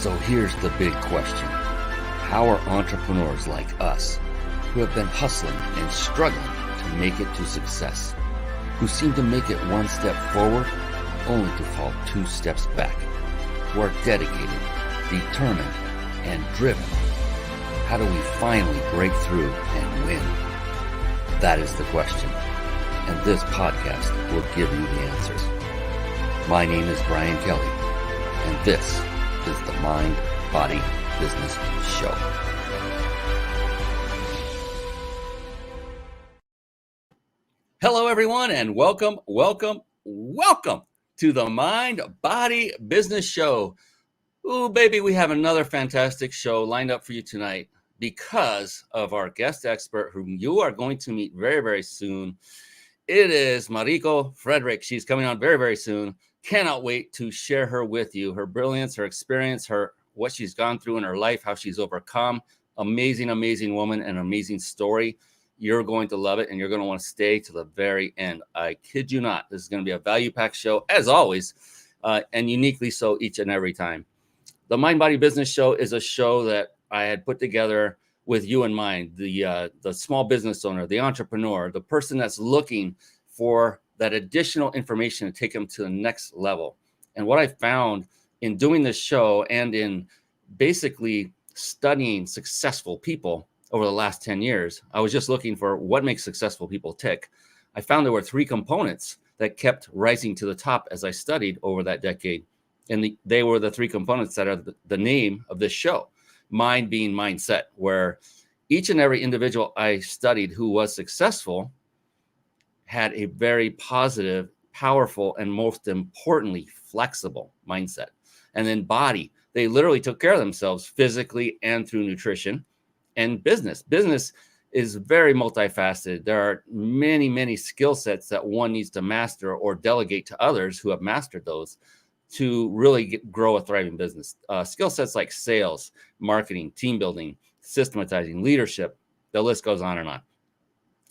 So here's the big question. How are entrepreneurs like us, who have been hustling and struggling to make it to success, who seem to make it one step forward only to fall two steps back, who are dedicated, determined, and driven, how do we finally break through and win? That is the question, and this podcast will give you the answers. My name is Brian Kelly, and this is the Mind, Body, Business Show. Hello, everyone, and welcome to the Mind, Body, Business Show. Ooh, baby, we have another fantastic show lined up for you tonight because of our guest expert, whom you are going to meet very, very soon. It is Mariko Frederick. She's coming on very, very soon. Cannot wait to share her with you, her brilliance, her experience, what she's gone through in her life, how she's overcome. Amazing, amazing woman, and amazing story. You're going to love it, and you're going to want to stay to the very end. I kid you not. This is going to be a value-packed show, as always, and uniquely so each and every time. The Mind, Body, Business Show is a show that I had put together with you in mind, the small business owner, the entrepreneur, the person that's looking for that additional information to take them to the next level. And what I found in doing this show and in basically studying successful people over the last 10 years, I was just looking for what makes successful people tick. I found there were three components that kept rising to the top as I studied over that decade. And they were the three components that are the name of this show. Mind being mindset, where each and every individual I studied who was successful had a very positive, powerful, and most importantly, flexible mindset. And then body, they literally took care of themselves physically and through nutrition. And business is very multifaceted. There are many, many skill sets that one needs to master or delegate to others who have mastered those to really grow a thriving business. Skill sets like sales, marketing, team building, systematizing, leadership, the list goes on and on.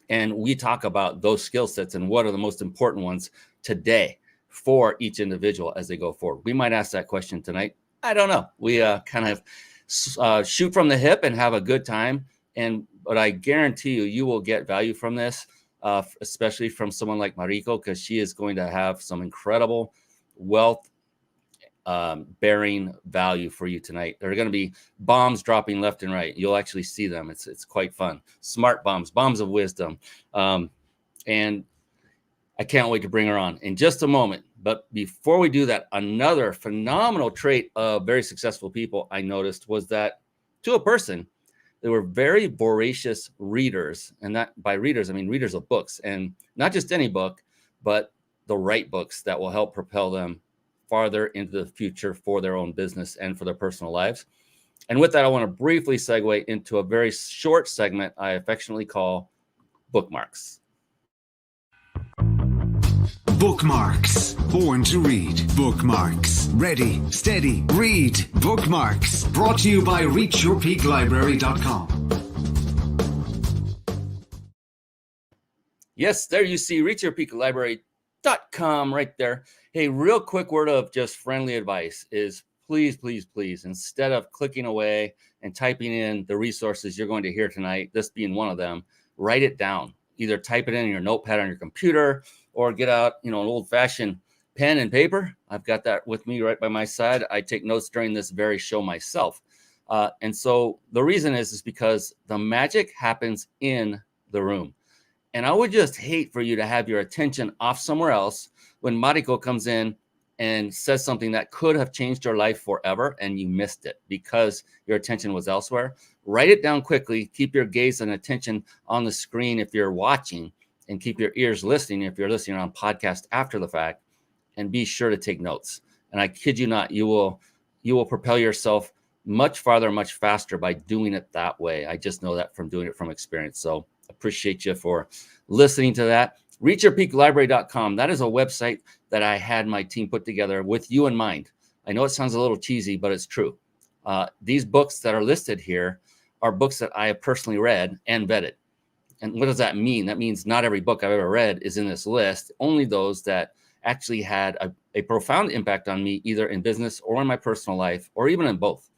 And we talk about those skill sets and what are the most important ones today for each individual as they go forward. We might ask that question tonight. I don't know. We kind of shoot from the hip and have a good time. But I guarantee you will get value from this, especially from someone like Mariko, because she is going to have some incredible wealth bearing value for you tonight. There are going to be bombs dropping left and right. You'll actually see them. It's quite fun. Smart bombs of wisdom. And I can't wait to bring her on in just a moment. But before we do that, another phenomenal trait of very successful people I noticed was that to a person, they were very voracious readers. And that by readers, I mean readers of books, and not just any book, but the right books that will help propel them farther into the future for their own business and for their personal lives. And with that, I want to briefly segue into a very short segment I affectionately call bookmarks. Bookmarks. Born to read. Bookmarks. Ready, steady, read. Bookmarks. Brought to you by reachyourpeaklibrary.com. Yes, there you see reachyourpeaklibrary.com right there. Hey, real quick word of just friendly advice is please, instead of clicking away and typing in the resources you're going to hear tonight, this being one of them, write it down. Either type it in your notepad on your computer or get out, an old-fashioned pen and paper. I've got that with me right by my side. I take notes during this very show myself. And so the reason is because the magic happens in the room. And I would just hate for you to have your attention off somewhere else when Mariko comes in and says something that could have changed your life forever and you missed it because your attention was elsewhere. Write it down quickly. Keep your gaze and attention on the screen if you're watching, and keep your ears listening if you're listening on podcast after the fact, and be sure to take notes. And I kid you not, you will propel yourself much farther, much faster by doing it that way. I just know that from doing it from experience. So appreciate you for listening to that. reachyourpeaklibrary.com. That is a website that I had my team put together with you in mind. I know it sounds a little cheesy, but it's true. These books that are listed here are books that I have personally read and vetted. And what does that mean? That means not every book I've ever read is in this list, only those that actually had a profound impact on me, either in business or in my personal life, or even in both.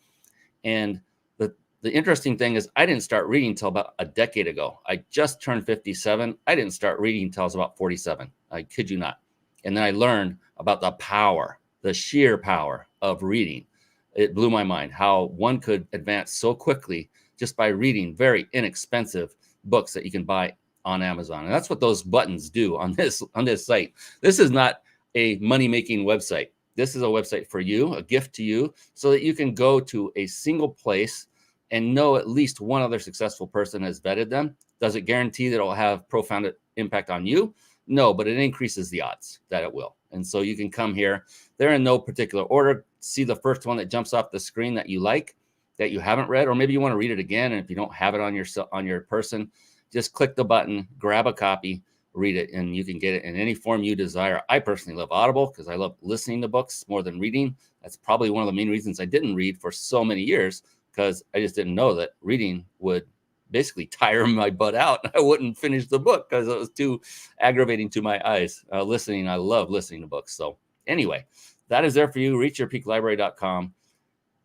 And the interesting thing is I didn't start reading until about a decade ago. I just turned 57. I didn't start reading until I was about 47. I kid you not. And then I learned about the power, the sheer power of reading. It blew my mind how one could advance so quickly just by reading very inexpensive books that you can buy on Amazon. And that's what those buttons do on this site. This is not a money-making website. This is a website for you, a gift to you, so that you can go to a single place and know at least one other successful person has vetted them. Does it guarantee that it will have profound impact on you? No, but it increases the odds that it will. And so you can come here. They're in no particular order. See the first one that jumps off the screen that you like, that you haven't read, or maybe you want to read it again. And if you don't have it on your person, just click the button, grab a copy, read it, and you can get it in any form you desire. I personally love Audible because I love listening to books more than reading. That's probably one of the main reasons I didn't read for so many years, because I just didn't know that reading would basically tire my butt out. I wouldn't finish the book because it was too aggravating to my eyes. Listening, I love listening to books. So anyway, that is there for you. reachyourpeaklibrary.com.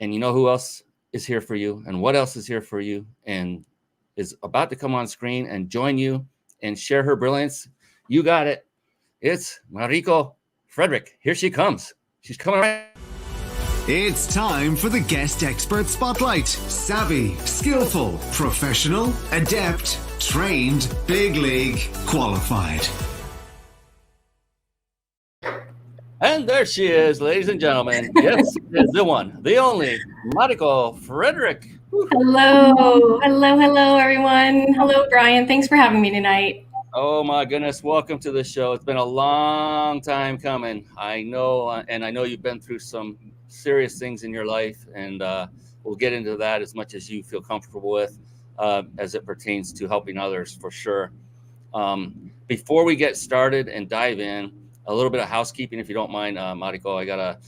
And you know who else is here for you and what else is here for you and is about to come on screen and join you and share her brilliance. You got it. It's Mariko Frederick. Here she comes. She's coming right. It's time for the Guest Expert Spotlight. Savvy, skillful, professional, adept, trained, big league, qualified. And there she is, ladies and gentlemen. Yes, the one, the only, Mariko Frederick. Hello, everyone. Hello, Brian. Thanks for having me tonight. Oh my goodness, welcome to the show. It's been a long time coming. I know, and I know you've been through some serious things in your life, and we'll get into that as much as you feel comfortable with as it pertains to helping others, for sure. Before we get started and dive in, a little bit of housekeeping, if you don't mind, Mariko. I gotta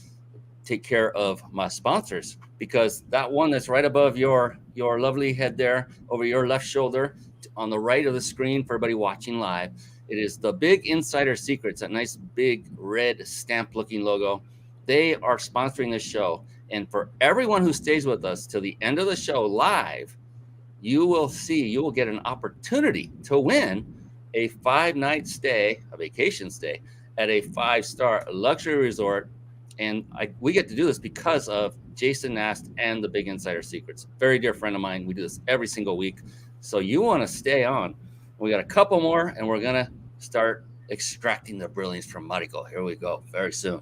take care of my sponsors, because that one that's right above your lovely head there, over your left shoulder, on the right of the screen for everybody watching live, it is the Big Insider Secrets, that nice big red stamp looking logo. They are sponsoring this show, and for everyone who stays with us till the end of the show live, you will get an opportunity to win a 5-night stay, a vacation stay at a 5-star luxury resort. And we get to do this because of Jason Nast and the Big Insider Secrets. Very dear friend of mine. We do this every single week. So you want to stay on. We got a couple more, and we're going to start extracting the brilliance from Mariko. Here we go, very soon.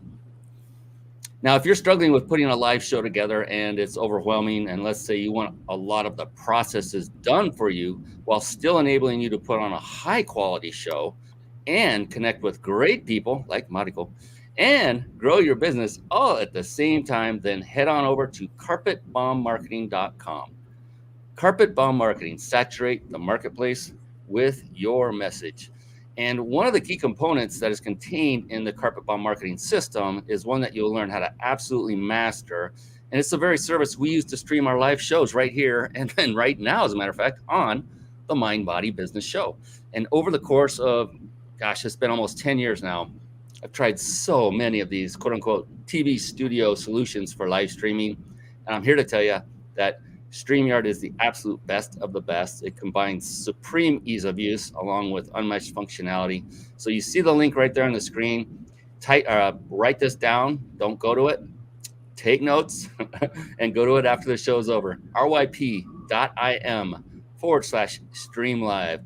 Now, if you're struggling with putting a live show together and it's overwhelming, and let's say you want a lot of the processes done for you while still enabling you to put on a high quality show and connect with great people like Mariko and grow your business all at the same time, then head on over to carpetbombmarketing.com. Carpet Bomb Marketing, saturate the marketplace with your message. And one of the key components that is contained in the Carpet Bomb Marketing system is one that you'll learn how to absolutely master. And it's the very service we use to stream our live shows right here and then right now, as a matter of fact, on the Mind Body Business Show. And over the course of, it's been almost 10 years now, I've tried so many of these quote unquote TV studio solutions for live streaming. And I'm here to tell you that StreamYard is the absolute best of the best. It combines supreme ease of use along with unmatched functionality. So you see the link right there on the screen. Write this down. Don't go to it. Take notes and go to it after the show is over. ryp.im/streamlive.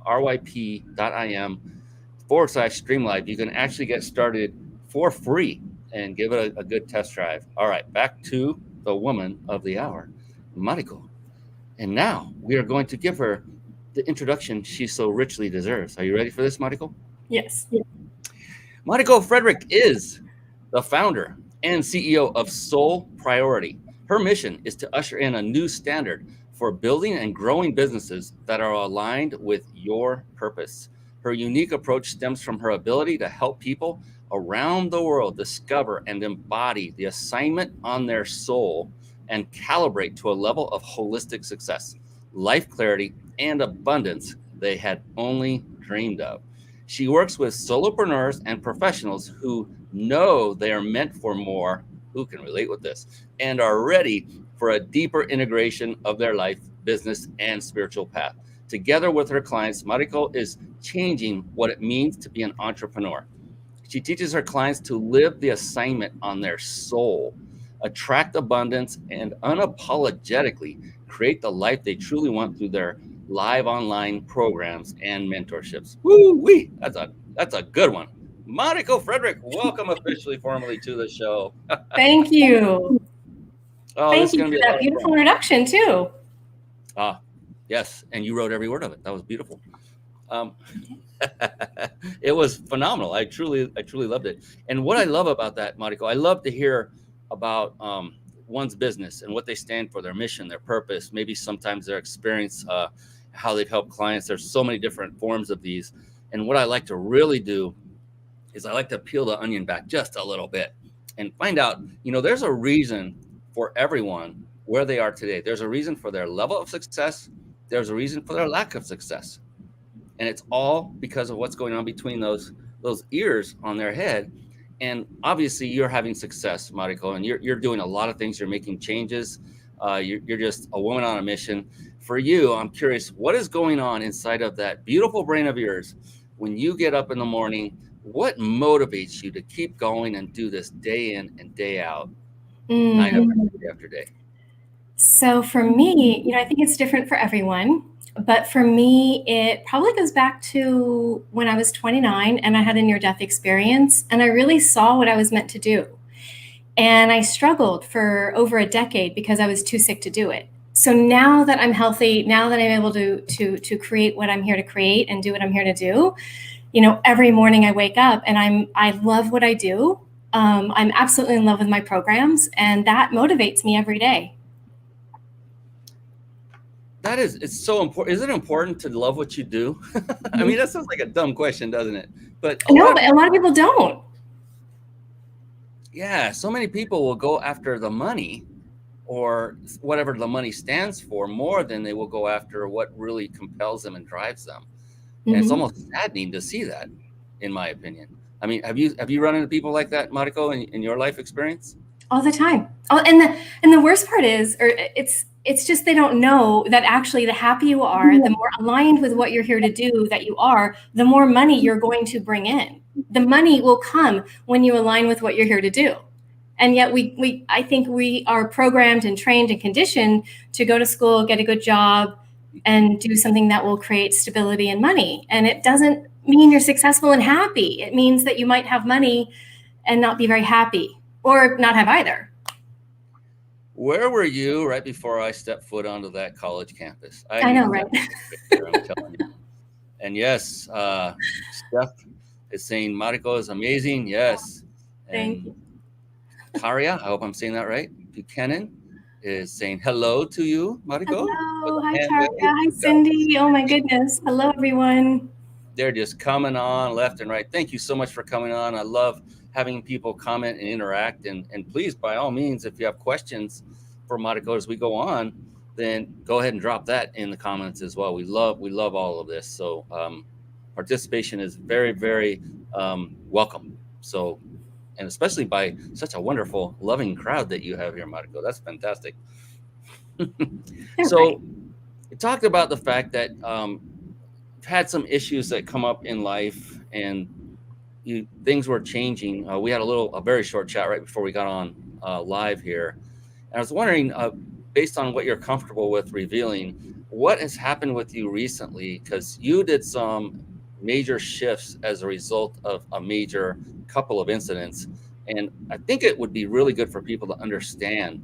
ryp.im/streamlive. You can actually get started for free and give it a good test drive. All right, back to the woman of the hour, Mariko. And now we are going to give her the introduction she so richly deserves. Are you ready for this, Mariko? Yes. Mariko Frederick is the founder and CEO of Soul Priority. Her mission is to usher in a new standard for building and growing businesses that are aligned with your purpose. Her unique approach stems from her ability to help people around the world discover and embody the assignment on their soul and calibrate to a level of holistic success, life clarity, and abundance they had only dreamed of. She works with solopreneurs and professionals who know they are meant for more, who can relate with this, and are ready for a deeper integration of their life, business, and spiritual path. Together with her clients, Mariko is changing what it means to be an entrepreneur. She teaches her clients to live the assignment on their soul, attract abundance, and unapologetically create the life they truly want through their live online programs and mentorships. Woo-wee! That's a good one. Mariko Frederick, welcome officially, formally to the show. Thank you. Oh, Thank this is you going to for be a that lot of beautiful fun. introduction too. Yes, and you wrote every word of it. That was beautiful. It was phenomenal. I truly loved it. And what I love about that, Mariko, I love to hear about one's business and what they stand for, their mission, their purpose, maybe sometimes their experience, how they've helped clients. There's so many different forms of these. And what I like to really do is I like to peel the onion back just a little bit and find out, there's a reason for everyone where they are today. There's a reason for their level of success. There's a reason for their lack of success. And it's all because of what's going on between those ears on their head. And obviously you're having success, Mariko, and you're doing a lot of things. You're making changes. You're just a woman on a mission. For you, I'm curious, what is going on inside of that beautiful brain of yours when you get up in the morning? What motivates you to keep going and do this day in and day out, night after day? So for me, I think it's different for everyone. But for me, it probably goes back to when I was 29 and I had a near-death experience and I really saw what I was meant to do. And I struggled for over a decade because I was too sick to do it. So now that I'm healthy, now that I'm able to create what I'm here to create and do what I'm here to do, every morning I wake up and I love what I do. I'm absolutely in love with my programs, and that motivates me every day. It's so important. Is it important to love what you do? I mean, that sounds like a dumb question, doesn't it? But a lot of people don't. Yeah, so many people will go after the money or whatever the money stands for more than they will go after what really compels them and drives them. And it's almost saddening to see that, in my opinion. I mean, have you run into people like that, Mariko, in your life experience? All the time. And the worst part is, it's just they don't know that actually the happier you are, the more aligned with what you're here to do that you are, the more money you're going to bring in. The money will come when you align with what you're here to do. And yet I think we are programmed and trained and conditioned to go to school, get a good job, and do something that will create stability and money. And it doesn't mean you're successful and happy. It means that you might have money and not be very happy, or not have either. Where were you right before I stepped foot onto that college campus? I know, right? I'm telling you. And yes, Steph is saying Mariko is amazing. Yes. Thank you. Karia, I hope I'm saying that right. Buchanan is saying hello to you, Mariko. Hello. Hi, Karia. Hi, Cindy. Oh, my goodness. Hello, everyone. They're just coming on left and right. Thank you so much for coming on. I love having people comment and interact. And please, by all means, if you have questions for Mariko as we go on, then go ahead and drop that in the comments as well. We love all of this. So participation is very, very welcome. So, and especially by such a wonderful, loving crowd that you have here, Mariko. That's fantastic. So we talked about the fact that you've had some issues that come up in life and things were changing. We had a very short chat right before we got on live here. And I was wondering, based on what you're comfortable with revealing, what has happened with you recently? Because you did some major shifts as a result of a major couple of incidents. And I think it would be really good for people to understand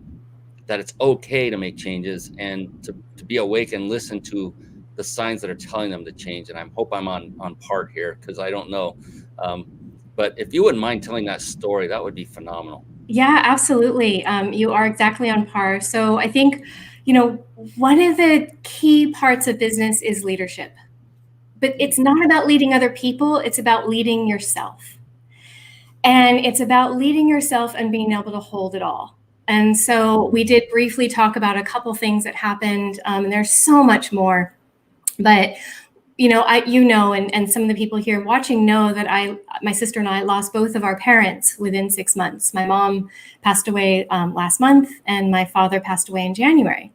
that it's okay to make changes and to be awake and listen to the signs that are telling them to change. And I hope I'm on part here, because I don't know. But if you wouldn't mind telling that story, that would be phenomenal. Yeah, absolutely. You are exactly on par. So I think, one of the key parts of business is leadership. But it's not about leading other people. It's about leading yourself. And it's about leading yourself and being able to hold it all. And so we did briefly talk about a couple things that happened. And there's so much more. But and some of the people here watching know that my sister and I lost both of our parents within 6 months. My mom passed away last month, and my father passed away in January.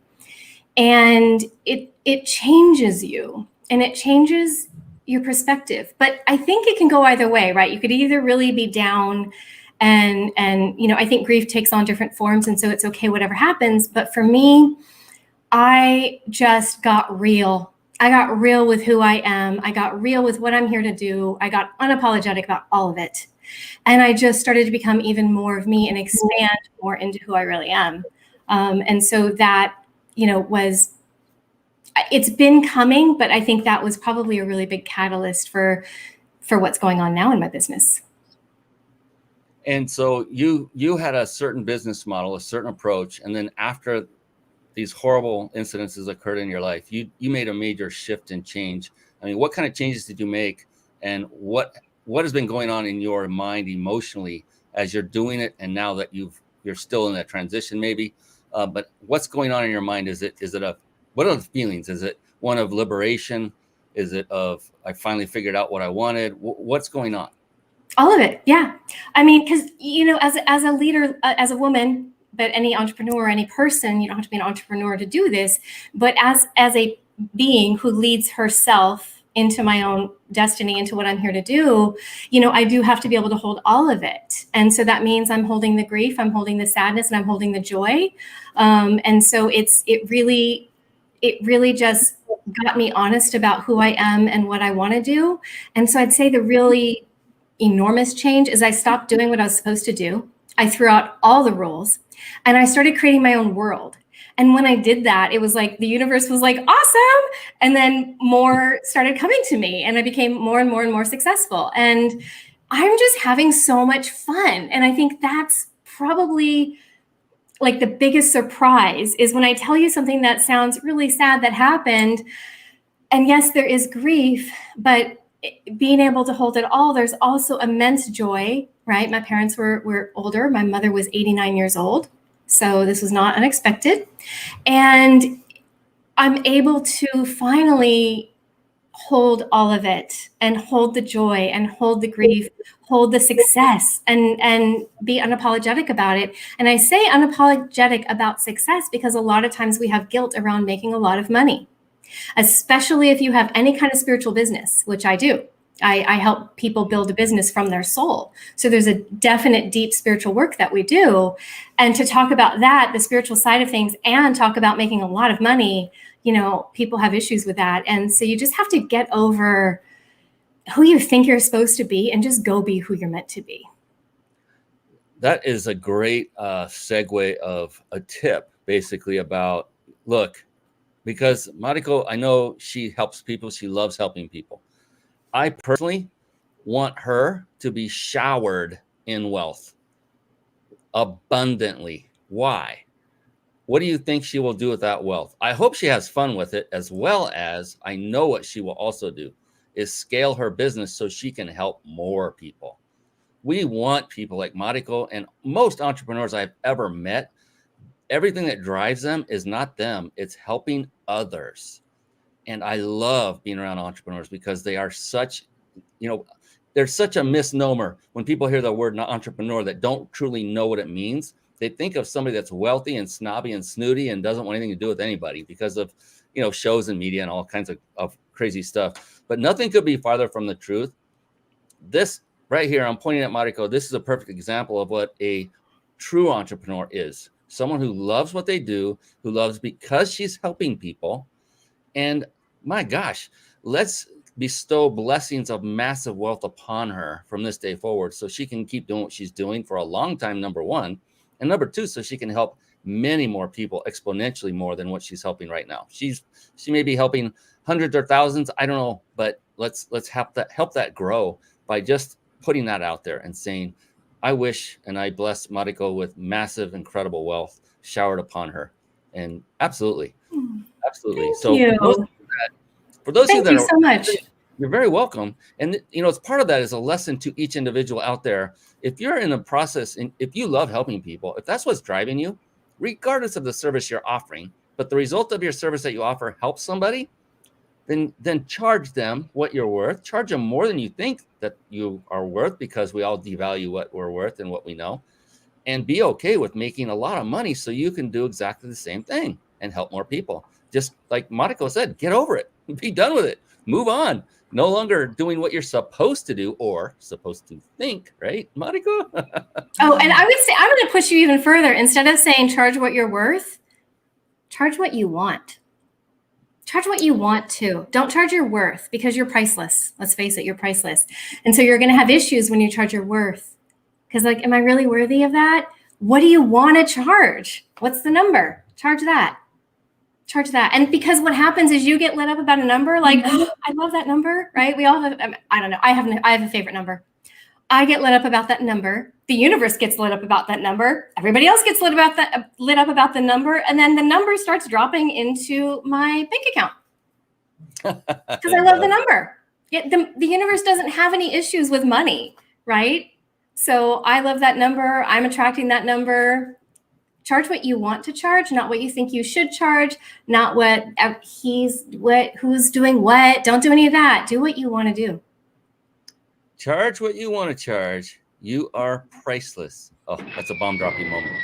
And it changes you, and it changes your perspective. But I think it can go either way, right? You could either really be down, and I think grief takes on different forms, and so it's okay whatever happens. But for me, I just got real. I got real with who I am. I got real with what I'm here to do. I got unapologetic about all of it. And I just started to become even more of me and expand more into who I really am. And so that, it's been coming, but I think that was probably a really big catalyst for what's going on now in my business. And so you had a certain business model, a certain approach, and then after these horrible incidences occurred in your life, you made a major shift and change. I mean, what kind of changes did you make, and what has been going on in your mind emotionally as you're doing it, and now that you're still in that transition maybe, but what's going on in your mind? What are the feelings? Is it one of liberation? Is it of, I finally figured out what I wanted? What's going on? All of it. Yeah. I mean, because, as a leader, as a woman, but any entrepreneur, any person, you don't have to be an entrepreneur to do this, but as a being who leads herself into my own destiny, into what I'm here to do, I do have to be able to hold all of it. And so that means I'm holding the grief, I'm holding the sadness, and I'm holding the joy. And so it really just got me honest about who I am and what I want to do. And so I'd say the really enormous change is I stopped doing what I was supposed to do. I threw out all the rules, and I started creating my own world. And when I did that, it was like the universe was like, awesome. And then more started coming to me, and I became more and more and more successful. And I'm just having so much fun. And I think that's probably like the biggest surprise, is when I tell you something that sounds really sad that happened. And yes, there is grief, but being able to hold it all, there's also immense joy, right? My parents were older. My mother was 89 years old. So this was not unexpected. And I'm able to finally hold all of it, and hold the joy, and hold the grief, hold the success, and be unapologetic about it. And I say unapologetic about success because a lot of times we have guilt around making a lot of money, especially if you have any kind of spiritual business, which I do. I help people build a business from their soul. So there's a definite deep spiritual work that we do. And to talk about that, the spiritual side of things, and talk about making a lot of money, people have issues with that. And so you just have to get over who you think you're supposed to be and just go be who you're meant to be. That is a great segue of a tip, basically, about, look, because Mariko, I know she helps people. She loves helping people. I personally want her to be showered in wealth abundantly. Why? What do you think she will do with that wealth? I hope she has fun with it, as well as I know what she will also do is scale her business so she can help more people. We want people like Mariko, and most entrepreneurs I've ever met, everything that drives them is not them, it's helping others. And I love being around entrepreneurs because they are such, there's such a misnomer when people hear the word entrepreneur that don't truly know what it means. They think of somebody that's wealthy and snobby and snooty and doesn't want anything to do with anybody because of, shows and media and all kinds of crazy stuff. But nothing could be farther from the truth. This right here, I'm pointing at Mariko. This is a perfect example of what a true entrepreneur is. Someone who loves what they do, who loves because she's helping people. And my gosh, let's bestow blessings of massive wealth upon her from this day forward so she can keep doing what she's doing for a long time, number one. And number two, so she can help many more people exponentially more than what she's helping right now. She may be helping hundreds or thousands, I don't know, but let's help that grow by just putting that out there and saying, I wish and I bless Mariko with massive, incredible wealth showered upon her. And absolutely. Thank you. For those of you that Thank you so much. You're very welcome. And as part of that is a lesson to each individual out there. If you're in a process, and if you love helping people, if that's what's driving you, regardless of the service you're offering, but the result of your service that you offer helps somebody, then charge them what you're worth. Charge them more than you think that you are worth, because we all devalue what we're worth and what we know. And be okay with making a lot of money so you can do exactly the same thing and help more people. Just like Mariko said, get over it. Be done with it. Move on. No longer doing what you're supposed to do or supposed to think, right, Mariko? Oh, and I would say, I'm going to push you even further. Instead of saying charge what you're worth, charge what you want. Charge what you want to. Don't charge your worth, because you're priceless. Let's face it, you're priceless. And so you're going to have issues when you charge your worth. Because like, am I really worthy of that? What do you want to charge? What's the number? Charge that. Charge that. And because what happens is you get lit up about a number, like, oh, I love that number, right? We all have, I don't know. I have a favorite number. I get lit up about that number. The universe gets lit up about that number. Everybody else gets lit up about the number. And then the number starts dropping into my bank account because I love the number. The universe doesn't have any issues with money, right? So I love that number. I'm attracting that number. Charge what you want to charge, not what you think you should charge, not who's doing what. Don't do any of that. Do what you want to do. Charge what you want to charge. You are priceless. Oh, that's a bomb dropping moment.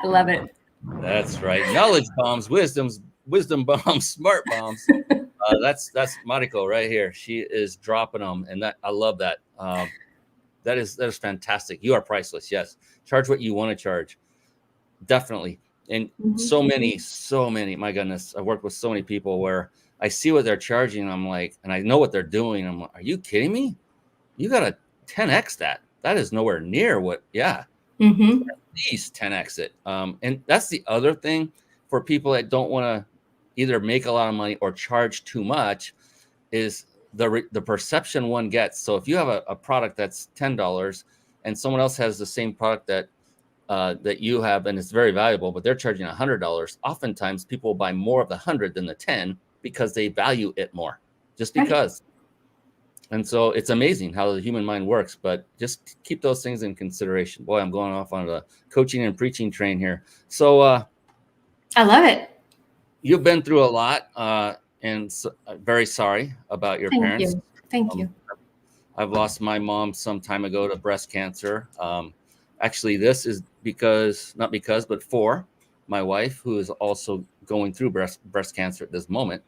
I love it. That's right. Knowledge bombs, wisdom bombs, smart bombs. That's Mariko right here. She is dropping them, and that I love that. That is fantastic. You are priceless. Yes. Charge what you want to charge. Definitely. And so many, my goodness, I've worked with so many people where I see what they're charging. I'm like, and I know what they're doing. I'm like, are you kidding me? You got to 10X that. That is nowhere near what, yeah. At least 10X it. And that's the other thing for people that don't want to either make a lot of money or charge too much is the perception one gets. So if you have a product that's $10 and someone else has the same product that you have and it's very valuable, but they're charging $100, oftentimes people will buy more of the 100 than the 10 because they value it more, just because. Right. And so it's amazing how the human mind works, but just keep those things in consideration. Boy, I'm going off on the coaching and preaching train here. So I love it. You've been through a lot. And so, very sorry about your parents. Thank you. I've lost my mom some time ago to breast cancer. Actually, this is but for my wife, who is also going through breast cancer at this moment.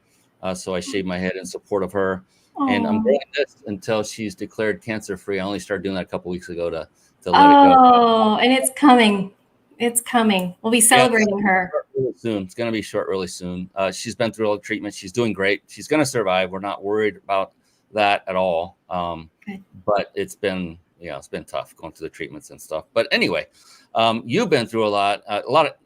So I shaved my head in support of her. Aww. And I'm doing this until she's declared cancer-free. I only started doing that a couple weeks ago to let it go. Oh, and it's coming. It's coming. We'll be celebrating her. Really soon. It's going to be short really soon. She's been through all the treatment. She's doing great. She's going to survive. We're not worried about that at all. But it's been tough going through the treatments and stuff. But anyway, you've been through a lot.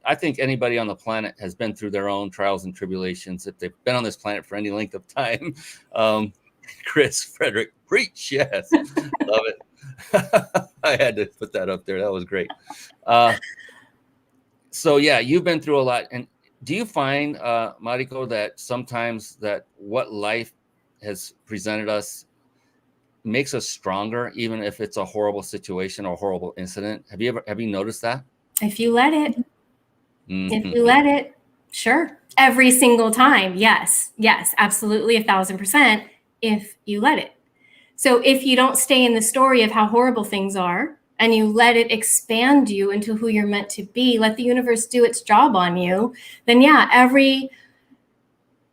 I think anybody on the planet has been through their own trials and tribulations if they've been on this planet for any length of time. Chris Frederick, preach. Yes. Love it. I had to put that up there. That was great. So yeah, you've been through a lot. And do you find, Mariko, that sometimes that what life has presented us makes us stronger, even if it's a horrible situation or horrible incident? Have you noticed that? If you let it, if you let it, sure. Every single time. Yes, absolutely. 1,000% if you let it. So if you don't stay in the story of how horrible things are and you let it expand you into who you're meant to be, let the universe do its job on you, then yeah, every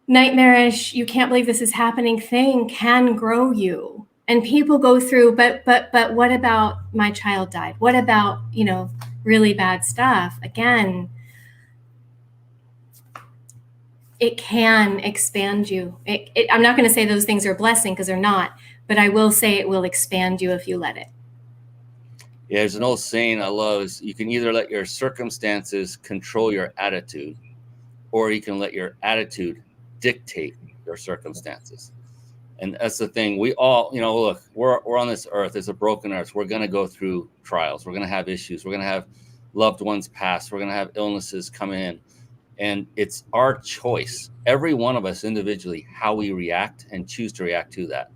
nightmarish, you can't believe this is happening thing can grow you. And people go through, but what about my child died? What about, really bad stuff? Again, it can expand you. I'm not going to say those things are a blessing because they're not, but I will say it will expand you if you let it. Yeah, there's an old saying I love is you can either let your circumstances control your attitude, or you can let your attitude dictate your circumstances. And that's the thing. We all, look, we're on this earth. It's a broken earth. We're going to go through trials. We're going to have issues. We're going to have loved ones pass. We're going to have illnesses come in. And it's our choice, every one of us individually, how we react and choose to react to that.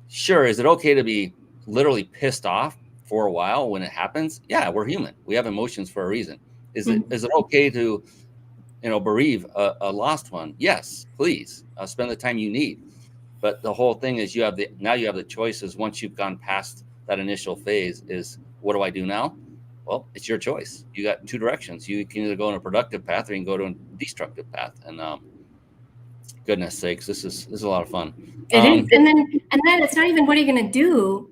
Sure, is it okay to be literally pissed off for a while when it happens? Yeah, we're human. We have emotions for a reason. Is it okay to bereave a lost one. Yes, please spend the time you need. But the whole thing is you have the choices once you've gone past that initial phase is, what do I do now? Well, it's your choice. You got two directions. You can either go on a productive path or you can go to a destructive path. And goodness sakes, this is a lot of fun. It is. And then it's not even what are you going to do?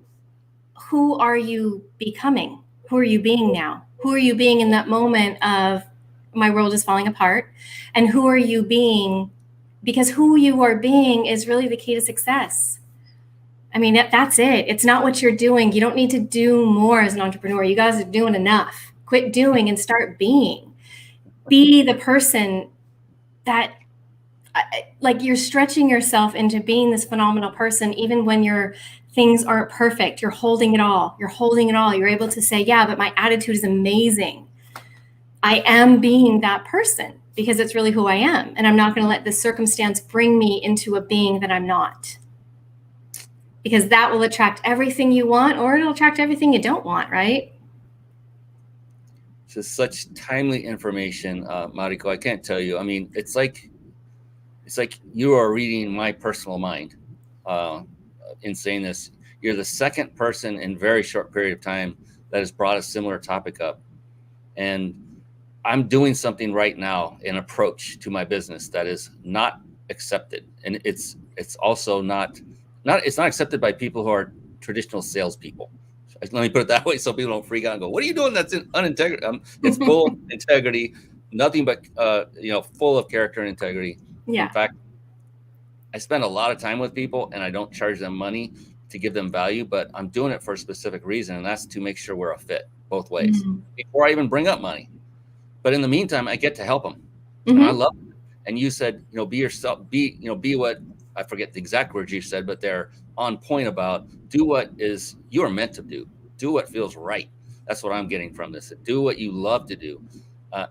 Who are you becoming? Who are you being now? Who are you being in that moment of my world is falling apart? And who are you being? Because who you are being is really the key to success. I mean, that's it. It's not what you're doing. You don't need to do more as an entrepreneur. You guys are doing enough. Quit doing and start being. Be the person that, like, you're stretching yourself into being this phenomenal person, even when your things aren't perfect. You're holding it all. You're able to say, yeah, but my attitude is amazing. I am being that person because it's really who I am. And I'm not going to let this circumstance bring me into a being that I'm not. Because that will attract everything you want, or it'll attract everything you don't want, right? This is such timely information, Mariko. I can't tell you. I mean, it's like you are reading my personal mind in saying this. You're the second person in a very short period of time that has brought a similar topic up. And I'm doing something right now, an approach to my business that is not accepted. And it's also not accepted by people who are traditional salespeople. Let me put it that way so people don't freak out and go, what are you doing? That's unintegrity. It's full integrity, nothing but, full of character and integrity. Yeah. In fact, I spend a lot of time with people and I don't charge them money to give them value, but I'm doing it for a specific reason. And that's to make sure we're a fit both ways before I even bring up money. But in the meantime, I get to help them. And I love it. And you said, be yourself, be what, I forget the exact words you said, but they're on point about do what is you are meant to do what feels right. That's what I'm getting from this. Do what you love to do.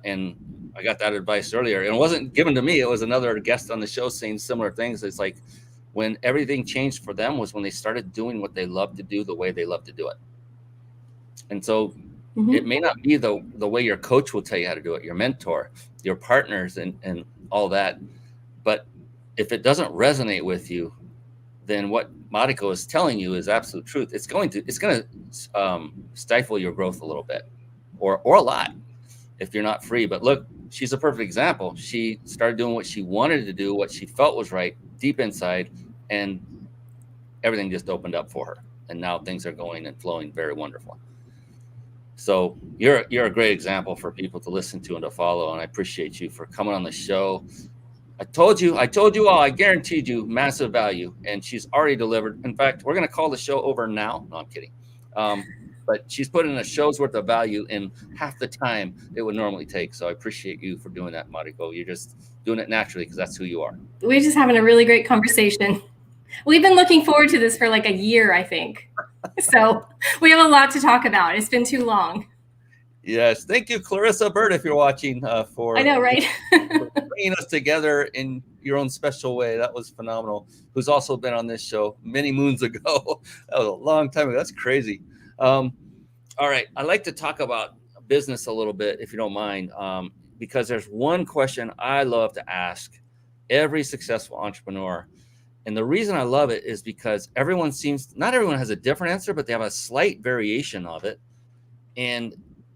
And I got that advice earlier, and it wasn't given to me. It was another guest on the show saying similar things. It's like when everything changed for them was when they started doing what they love to do the way they love to do it. And so it may not be the way your coach will tell you how to do it, your mentor, your partners, and all that. But if it doesn't resonate with you, then what Mariko is telling you is absolute truth. It's going to stifle your growth a little bit, or a lot, if you're not free. But look, she's a perfect example. She started doing what she wanted to do, what she felt was right deep inside, and everything just opened up for her. And now things are going and flowing very wonderful. So you're a great example for people to listen to and to follow. And I appreciate you for coming on the show. I told you all, I guaranteed you massive value, and she's already delivered. In fact, we're going to call the show over now. No, I'm kidding. But she's put in a show's worth of value in half the time it would normally take. So I appreciate you for doing that, Mariko. You're just doing it naturally because that's who you are. We're just having a really great conversation. We've been looking forward to this for like a year, I think. So we have a lot to talk about. It's been too long. Yes. Thank you, Clarissa Bird, if you're watching, for I know, right? for bringing us together in your own special way. That was phenomenal. Who's also been on this show many moons ago. That was a long time ago. That's crazy. All right. I'd like to talk about business a little bit, if you don't mind, because there's one question I love to ask every successful entrepreneur. And the reason I love it is because not everyone has a different answer, but they have a slight variation of it. And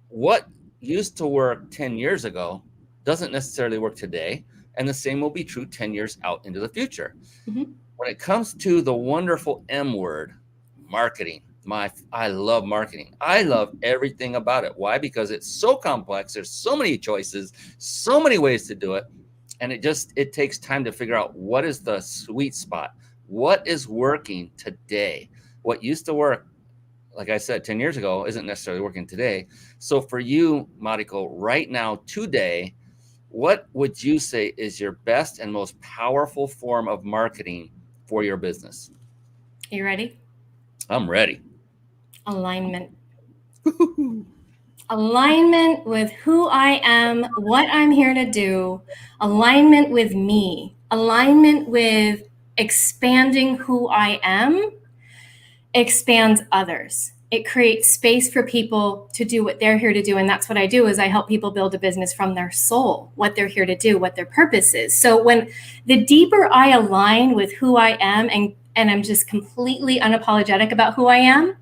what used to work 10 years ago doesn't necessarily work today. And the same will be true 10 years out into the future. When it comes to the wonderful M word, marketing, I love marketing. I love everything about it. Why? Because it's so complex. There's so many choices, so many ways to do it. And it takes time to figure out what is the sweet spot. What is working today? What used to work, like I said, 10 years ago, isn't necessarily working today. So for you, Mariko, right now, today, what would you say is your best and most powerful form of marketing for your business? Are you ready? I'm ready. Alignment. Alignment with who I am, what I'm here to do, alignment with me, alignment with expanding who I am, expands others. It creates space for people to do what they're here to do. And that's what I do, is I help people build a business from their soul, what they're here to do, what their purpose is. So when the deeper I align with who I am, and I'm just completely unapologetic about who I am,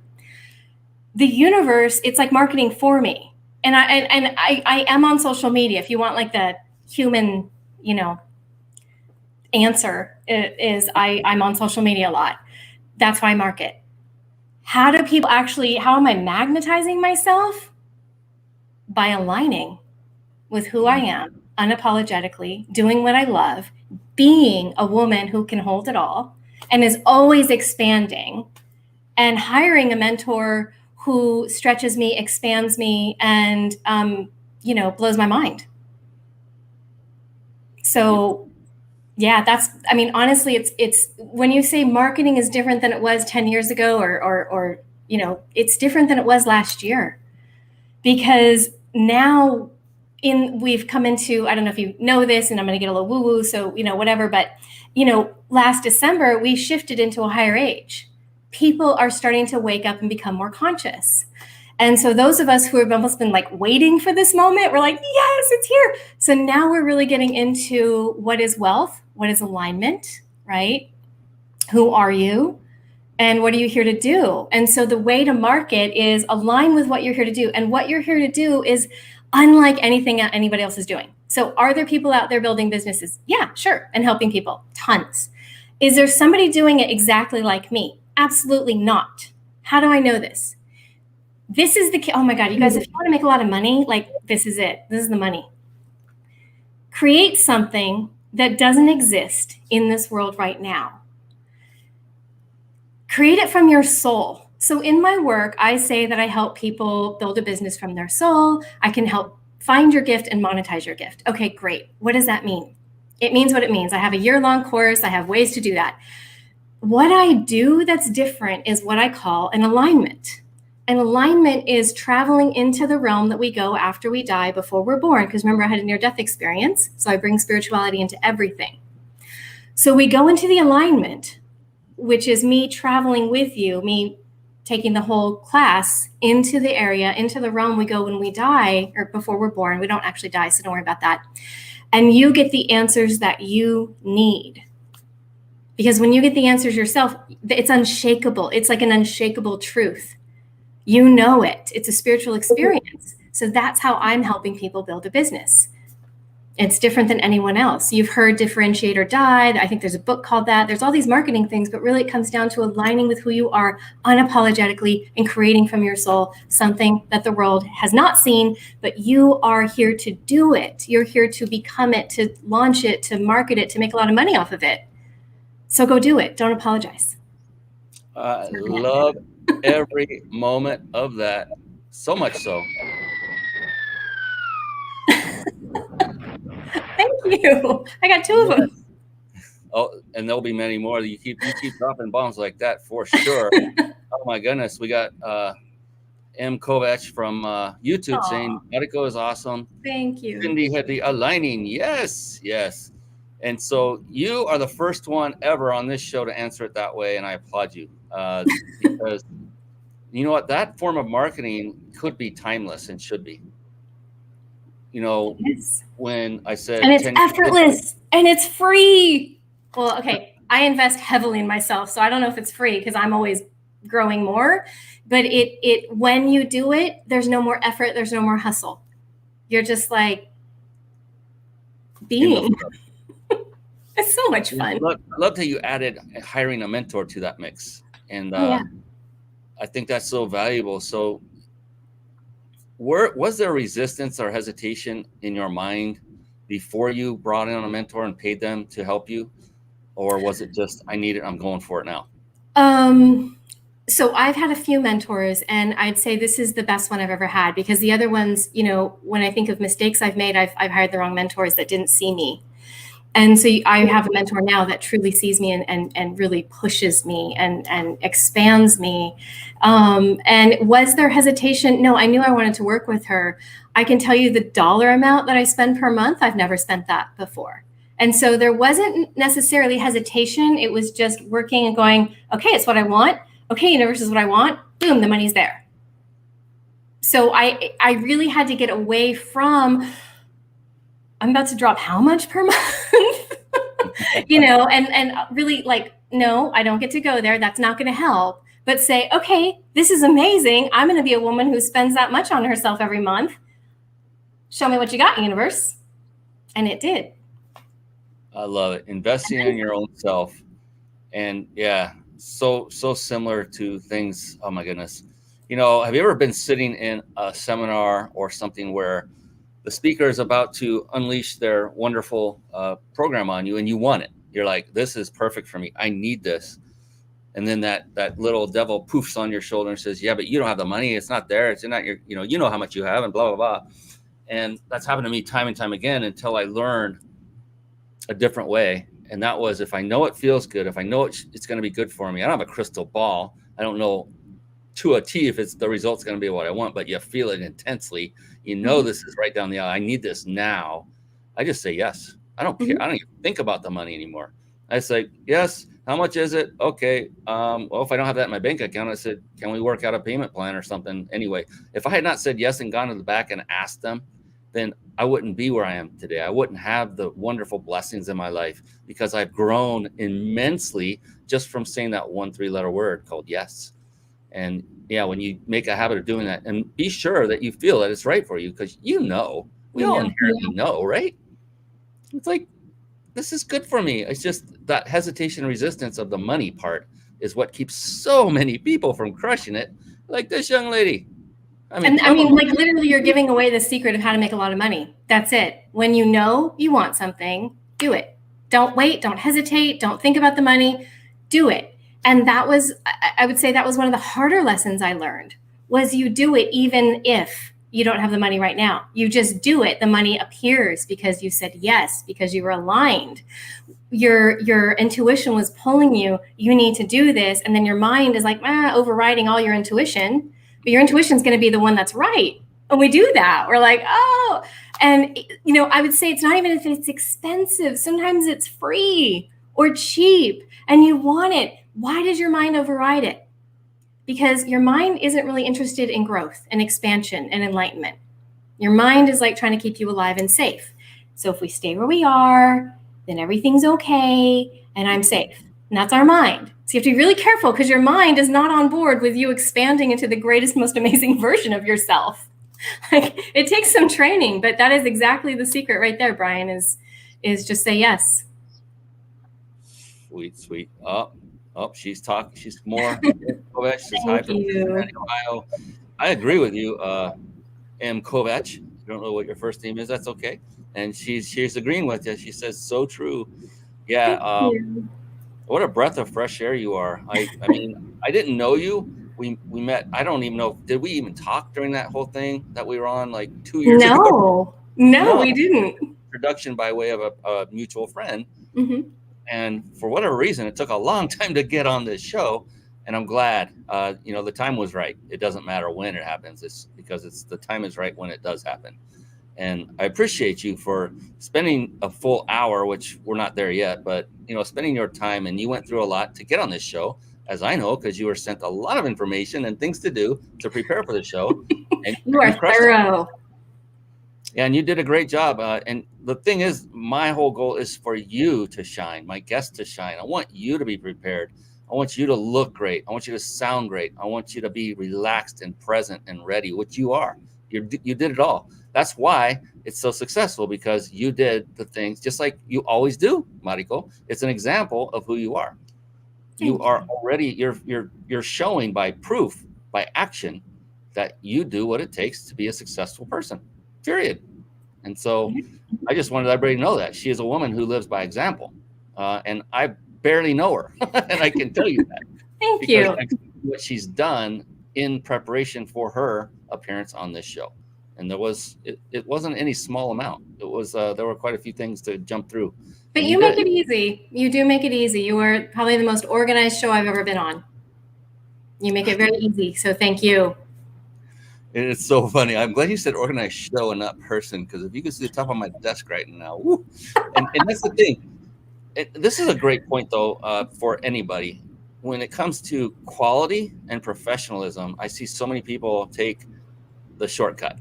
the universe, it's like marketing for me. And I am on social media. If you want like the human, answer, is I'm on social media a lot. That's why I market. How am I magnetizing myself? By aligning with who I am, unapologetically, doing what I love, being a woman who can hold it all and is always expanding, and hiring a mentor who stretches me, expands me, and, blows my mind. So yeah, honestly, it's when you say marketing is different than it was 10 years ago, or it's different than it was last year, because now we've come into, I don't know if you know this, and I'm going to get a little woo woo, so, whatever, but, last December, we shifted into a higher age. People are starting to wake up and become more conscious. And so those of us who have almost been like waiting for this moment, we're like, yes, it's here. So now we're really getting into what is wealth, what is alignment, right? Who are you? And what are you here to do? And so the way to market is align with what you're here to do. And what you're here to do is unlike anything anybody else is doing. So are there people out there building businesses? Yeah, sure. And helping people, tons. Is there somebody doing it exactly like me? Absolutely not. How do I know this? This is the, oh my God, you guys, if you want to make a lot of money, like this is it. This is the money. Create something that doesn't exist in this world right now. Create it from your soul. So in my work, I say that I help people build a business from their soul. I can help find your gift and monetize your gift. Okay, great. What does that mean? It means what it means. I have a year-long course. I have ways to do that. What I do that's different is what I call an alignment. And alignment is traveling into the realm that we go after we die, before we're born. Because remember, I had a near-death experience, so I bring spirituality into everything. So we go into the alignment, which is me traveling with you, me taking the whole class into the area, into the realm we go when we die, or before we're born. We don't actually die, so don't worry about that. And you get the answers that you need. Because when you get the answers yourself, it's unshakable. It's like an unshakable truth. You know it. It's a spiritual experience. So that's how I'm helping people build a business. It's different than anyone else. You've heard differentiate or die. I think there's a book called that. There's all these marketing things, but really it comes down to aligning with who you are unapologetically and creating from your soul something that the world has not seen, but you are here to do it. You're here to become it, to launch it, to market it, to make a lot of money off of it. So go do it. Don't apologize. I love every moment of that. So much so. Thank you. I got two of them. Oh, and there'll be many more. You keep dropping bombs like that for sure. Oh my goodness. We got M. Kovac from YouTube saying Mariko is awesome. Thank you. Cindy had the aligning. Yes. And so you are the first one ever on this show to answer it that way, and I applaud you. Because you know what? That form of marketing could be timeless and should be. Yes. When I said, and it's effortless and it's free. Well, okay, I invest heavily in myself, so I don't know if it's free because I'm always growing more. But it when you do it, there's no more effort, there's no more hustle. You're just like being. It's so much fun. I loved how you added hiring a mentor to that mix, and I think that's so valuable. So, was there resistance or hesitation in your mind before you brought in a mentor and paid them to help you? Or was it just, I need it, I'm going for it now? So I've had a few mentors, and I'd say this is the best one I've ever had, because the other ones, when I think of mistakes I've made, I've hired the wrong mentors that didn't see me. And so I have a mentor now that truly sees me and really pushes me and expands me. And was there hesitation? No, I knew I wanted to work with her. I can tell you the dollar amount that I spend per month, I've never spent that before. And so there wasn't necessarily hesitation. It was just working and going, okay, it's what I want. Okay, universe is what I want. Boom, the money's there. So I really had to get away from, I'm about to drop how much per month? And really like, no, I don't get to go there. That's not going to help. But say, okay, this is amazing. I'm going to be a woman who spends that much on herself every month. Show me what you got, universe. And it did. I love it. Investing in your own self. And yeah, so similar to things. Oh my goodness. Have you ever been sitting in a seminar or something where the speaker is about to unleash their wonderful program on you and you want it? You're like, this is perfect for me. I need this. And then that little devil poofs on your shoulder and says, yeah, but you don't have the money. It's not there. It's not your, you know how much you have and blah, blah, blah. And that's happened to me time and time again until I learned a different way. And that was, if I know it feels good, if I know it's going to be good for me, I don't have a crystal ball. I don't know to a T if the result's going to be what I want, but you feel it intensely. This is right down the aisle. I need this now. I just say yes. I don't care. I don't even think about the money anymore. I say, yes. How much is it? Okay. Well, if I don't have that in my bank account, I said, can we work out a payment plan or something? Anyway, if I had not said yes and gone to the back and asked them, then I wouldn't be where I am today. I wouldn't have the wonderful blessings in my life because I've grown immensely just from saying that 1 3-letter word called yes. And yeah, when you make a habit of doing that, and be sure that you feel that it's right for you, because we all inherently know, right? It's like, this is good for me. It's just that hesitation and resistance of the money part is what keeps so many people from crushing it. Like this young lady. I mean, like literally you're giving away the secret of how to make a lot of money. That's it. When you know you want something, do it. Don't wait. Don't hesitate. Don't think about the money. Do it. And that was, I would say that was one of the harder lessons I learned, was you do it even if you don't have the money right now. You just do it. The money appears because you said yes, because you were aligned. Your intuition was pulling you, you need to do this. And then your mind is like, overriding all your intuition. But your intuition is going to be the one that's right. And we do that. We're like, oh, and I would say it's not even if it's expensive. Sometimes it's free or cheap and you want it. Why does your mind override it? Because your mind isn't really interested in growth and expansion and enlightenment. Your mind is like trying to keep you alive and safe. So if we stay where we are, then everything's okay and I'm safe. And that's our mind. So you have to be really careful because your mind is not on board with you expanding into the greatest, most amazing version of yourself. Like, it takes some training, but that is exactly the secret right there, Brian, is just say yes. Sweet. Oh, she's talking. She's more. She's hi from Cincinnati, Ohio. I agree with you, M. Kovac. I don't know what your first name is. That's okay. And she's agreeing with you. She says, so true. Yeah. What a breath of fresh air you are. I mean, I didn't know you. We met. I don't even know. Did we even talk during that whole thing that we were on like 2 years ago? No, we didn't. Introduction by way of a mutual friend. Mm-hmm. And for whatever reason, it took a long time to get on this show. And I'm glad, the time was right. It doesn't matter when it happens. It's because the time is right when it does happen. And I appreciate you for spending a full hour, which we're not there yet, but, spending your time. And you went through a lot to get on this show, as I know, because you were sent a lot of information and things to do to prepare for the show. And you are thorough. Yeah, and you did a great job. And the thing is, my whole goal is for you to shine, my guests to shine. I want you to be prepared. I want you to look great. I want you to sound great. I want you to be relaxed and present and ready, which you are. You did it all. That's why it's so successful, because you did the things just like you always do, Mariko. It's an example of who you are. You are already, you're showing by proof, by action, that you do what it takes to be a successful person, period. And so I just wanted everybody to know that she is a woman who lives by example. And I barely know her. And I can tell you that. Thank you. What she's done in preparation for her appearance on this show. And it wasn't any small amount. It was, there were quite a few things to jump through. But you make it easy. You do make it easy. You are probably the most organized show I've ever been on. You make it very easy. So thank you. It's so funny. I'm glad you said organized show and not person, because if you could see the top of my desk right now, and that's the thing. This is a great point, though, for anybody. when it comes to quality and professionalism, I see so many people take the shortcut,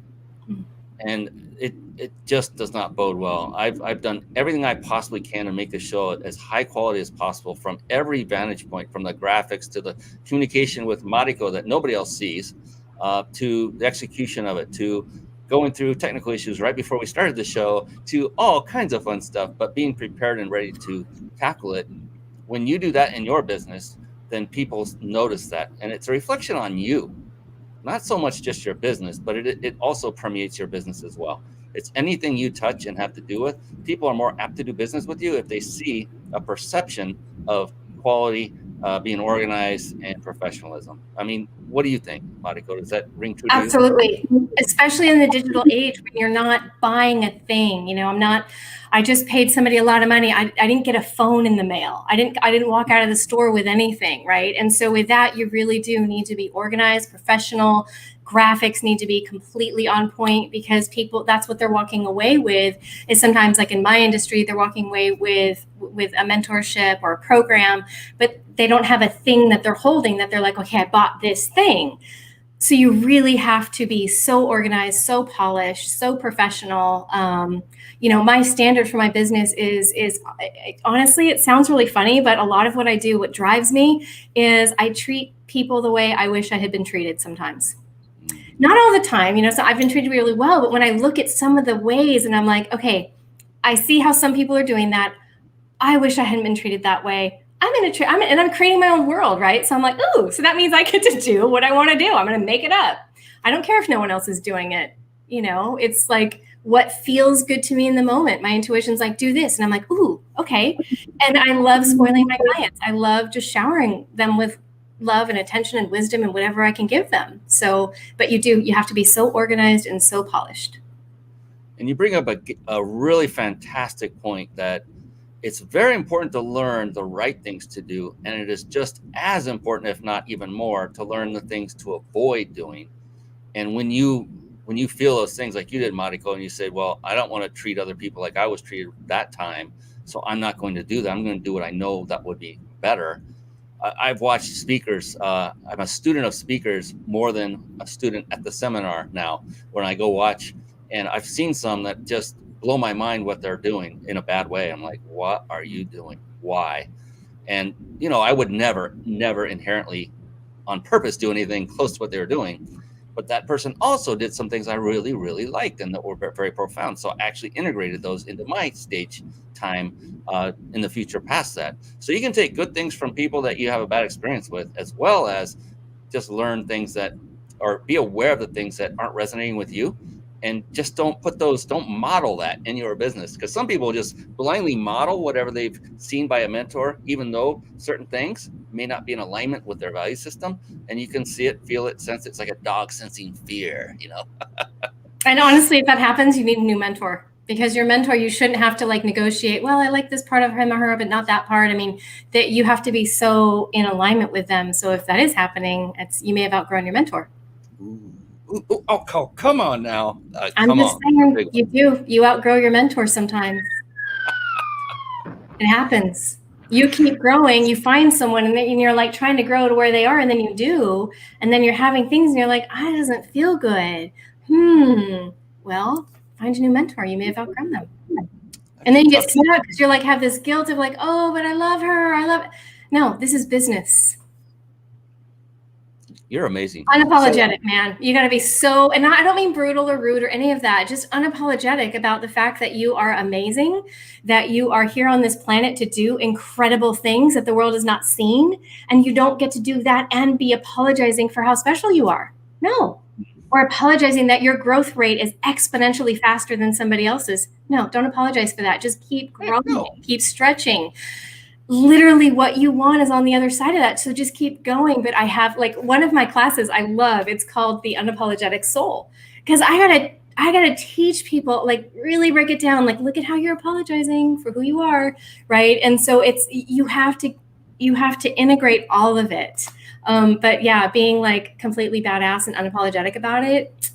and it just does not bode well. I've done everything I possibly can to make the show as high quality as possible from every vantage point, from the graphics to the communication with Mariko that nobody else sees, to the execution of it, to going through technical issues right before we started the show, to all kinds of fun stuff, but being prepared and ready to tackle it. When you do that in your business, then people notice that, and it's a reflection on you, not so much just your business, but it also permeates your business as well. It's anything you touch and have to do with. People are more apt to do business with you if they see a perception of quality, being organized, and professionalism. I mean, what do you think, Mariko? Does that ring true to you? Absolutely. Especially in the digital age when you're not buying a thing. I just paid somebody a lot of money. I didn't get a phone in the mail. I didn't walk out of the store with anything, right? And so with that, you really do need to be organized, professional. Graphics need to be completely on point, because people, that's what they're walking away with. Is sometimes, like in my industry, they're walking away with a mentorship or a program, but they don't have a thing that they're holding that they're like, okay, I bought this thing. So you really have to be so organized, so polished, so professional. My standard for my business is honestly, it sounds really funny, but a lot of what I do, what drives me, is I treat people the way I wish I had been treated sometimes. Not all the time, so I've been treated really well, but when I look at some of the ways and I'm like, okay, I see how some people are doing that. I wish I hadn't been treated that way. I'm creating my own world, right? So I'm like, ooh, so that means I get to do what I want to do. I'm going to make it up. I don't care if no one else is doing it. It's like what feels good to me in the moment. My intuition's like, do this. And I'm like, ooh, okay. And I love spoiling my clients. I love just showering them with love and attention and wisdom and whatever I can give them. So, but you have to be so organized and so polished. And you bring up a really fantastic point, that it's very important to learn the right things to do. And it is just as important, if not even more, to learn the things to avoid doing. And when you feel those things like you did, Mariko, and you say, well, I don't want to treat other people like I was treated that time, so I'm not going to do that. I'm going to do what I know that would be better. I've watched speakers. I'm a student of speakers more than a student at the seminar now, when I go watch. And I've seen some that just blow my mind what they're doing in a bad way. I'm like, what are you doing? Why? And, I would never inherently on purpose do anything close to what they were doing. But that person also did some things I really, really liked and that were very profound. So I actually integrated those into my stage time in the future past that. So you can take good things from people that you have a bad experience with, as well as just learn things or be aware of the things that aren't resonating with you. And just don't model that in your business, because some people just blindly model whatever they've seen by a mentor, even though certain things may not be in alignment with their value system. And you can see it, feel it, sense it. It's like a dog sensing fear, And honestly, if that happens, you need a new mentor, because your mentor, you shouldn't have to negotiate. Well, I like this part of him or her, but not that part. I mean, that you have to be so in alignment with them. So if that is happening, you may have outgrown your mentor. Ooh. Oh, come on now. I'm just saying, you outgrow your mentor sometimes. It happens. You keep growing, you find someone, and you're like trying to grow to where they are, and then you do, and then you're having things and you're like, it doesn't feel good. Well, find a new mentor. You may have outgrown them. And then you get stuck because you're have this guilt of oh, but I love her. No, this is business. You're amazing. Unapologetic, man. You got to be so, and I don't mean brutal or rude or any of that, just unapologetic about the fact that you are amazing, that you are here on this planet to do incredible things that the world has not seen. And you don't get to do that and be apologizing for how special you are. No. Or apologizing that your growth rate is exponentially faster than somebody else's. No, don't apologize for that. Just keep growing, keep stretching. Literally what you want is on the other side of that. So just keep going. But I have one of my classes I love, it's called the Unapologetic Soul, because I gotta teach people, really break it down. Look at how you're apologizing for who you are. Right. And so you have to integrate all of it. But yeah, being completely badass and unapologetic about it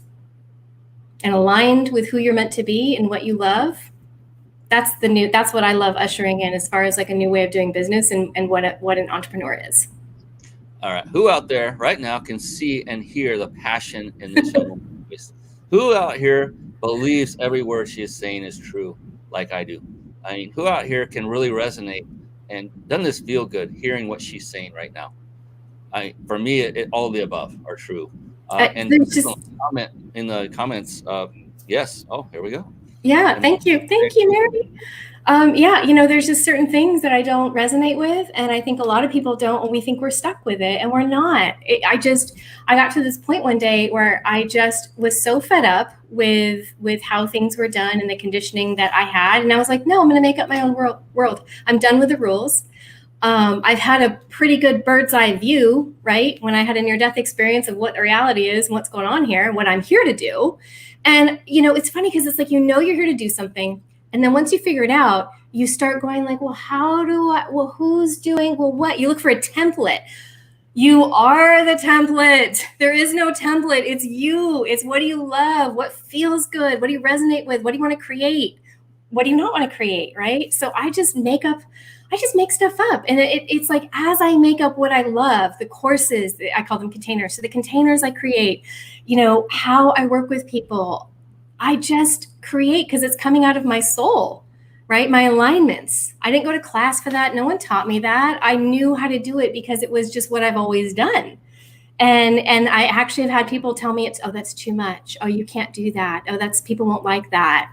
and aligned with who you're meant to be and what you love. That's what I love ushering in as far as a new way of doing business and what an entrepreneur is. All right. Who out there right now can see and hear the passion in this young woman's voice? Who out here believes every word she is saying is true, like I do? I mean, who out here can really resonate? And doesn't this feel good hearing what she's saying right now? For me, all of the above are true. And there's just comment in the comments. Yes. Oh, here we go. Yeah, thank you, Mary. Yeah, there's just certain things that I don't resonate with, and I think a lot of people don't, and we think we're stuck with it, and we're not. I got to this point one day where I just was so fed up with how things were done and the conditioning that I had, and I was like, no, I'm going to make up my own world. I'm done with the rules. I've had a pretty good bird's eye view, right? When I had a near-death experience of what the reality is and what's going on here and what I'm here to do. And, it's funny because it's like, you're here to do something. And then once you figure it out, you start going like, well, who's doing, what? You look for a template. You are the template. There is no template. It's you. It's what do you love? What feels good? What do you resonate with? What do you want to create? What do you not want to create, right? So I just make stuff up. And it's like, as I make up what I love, the courses, I call them containers. So the containers I create, how I work with people, I just create because it's coming out of my soul, right? My alignments. I didn't go to class for that. No one taught me that. I knew how to do it because it was just what I've always done. And I actually have had people tell me that's too much. Oh, you can't do that. Oh, people won't like that.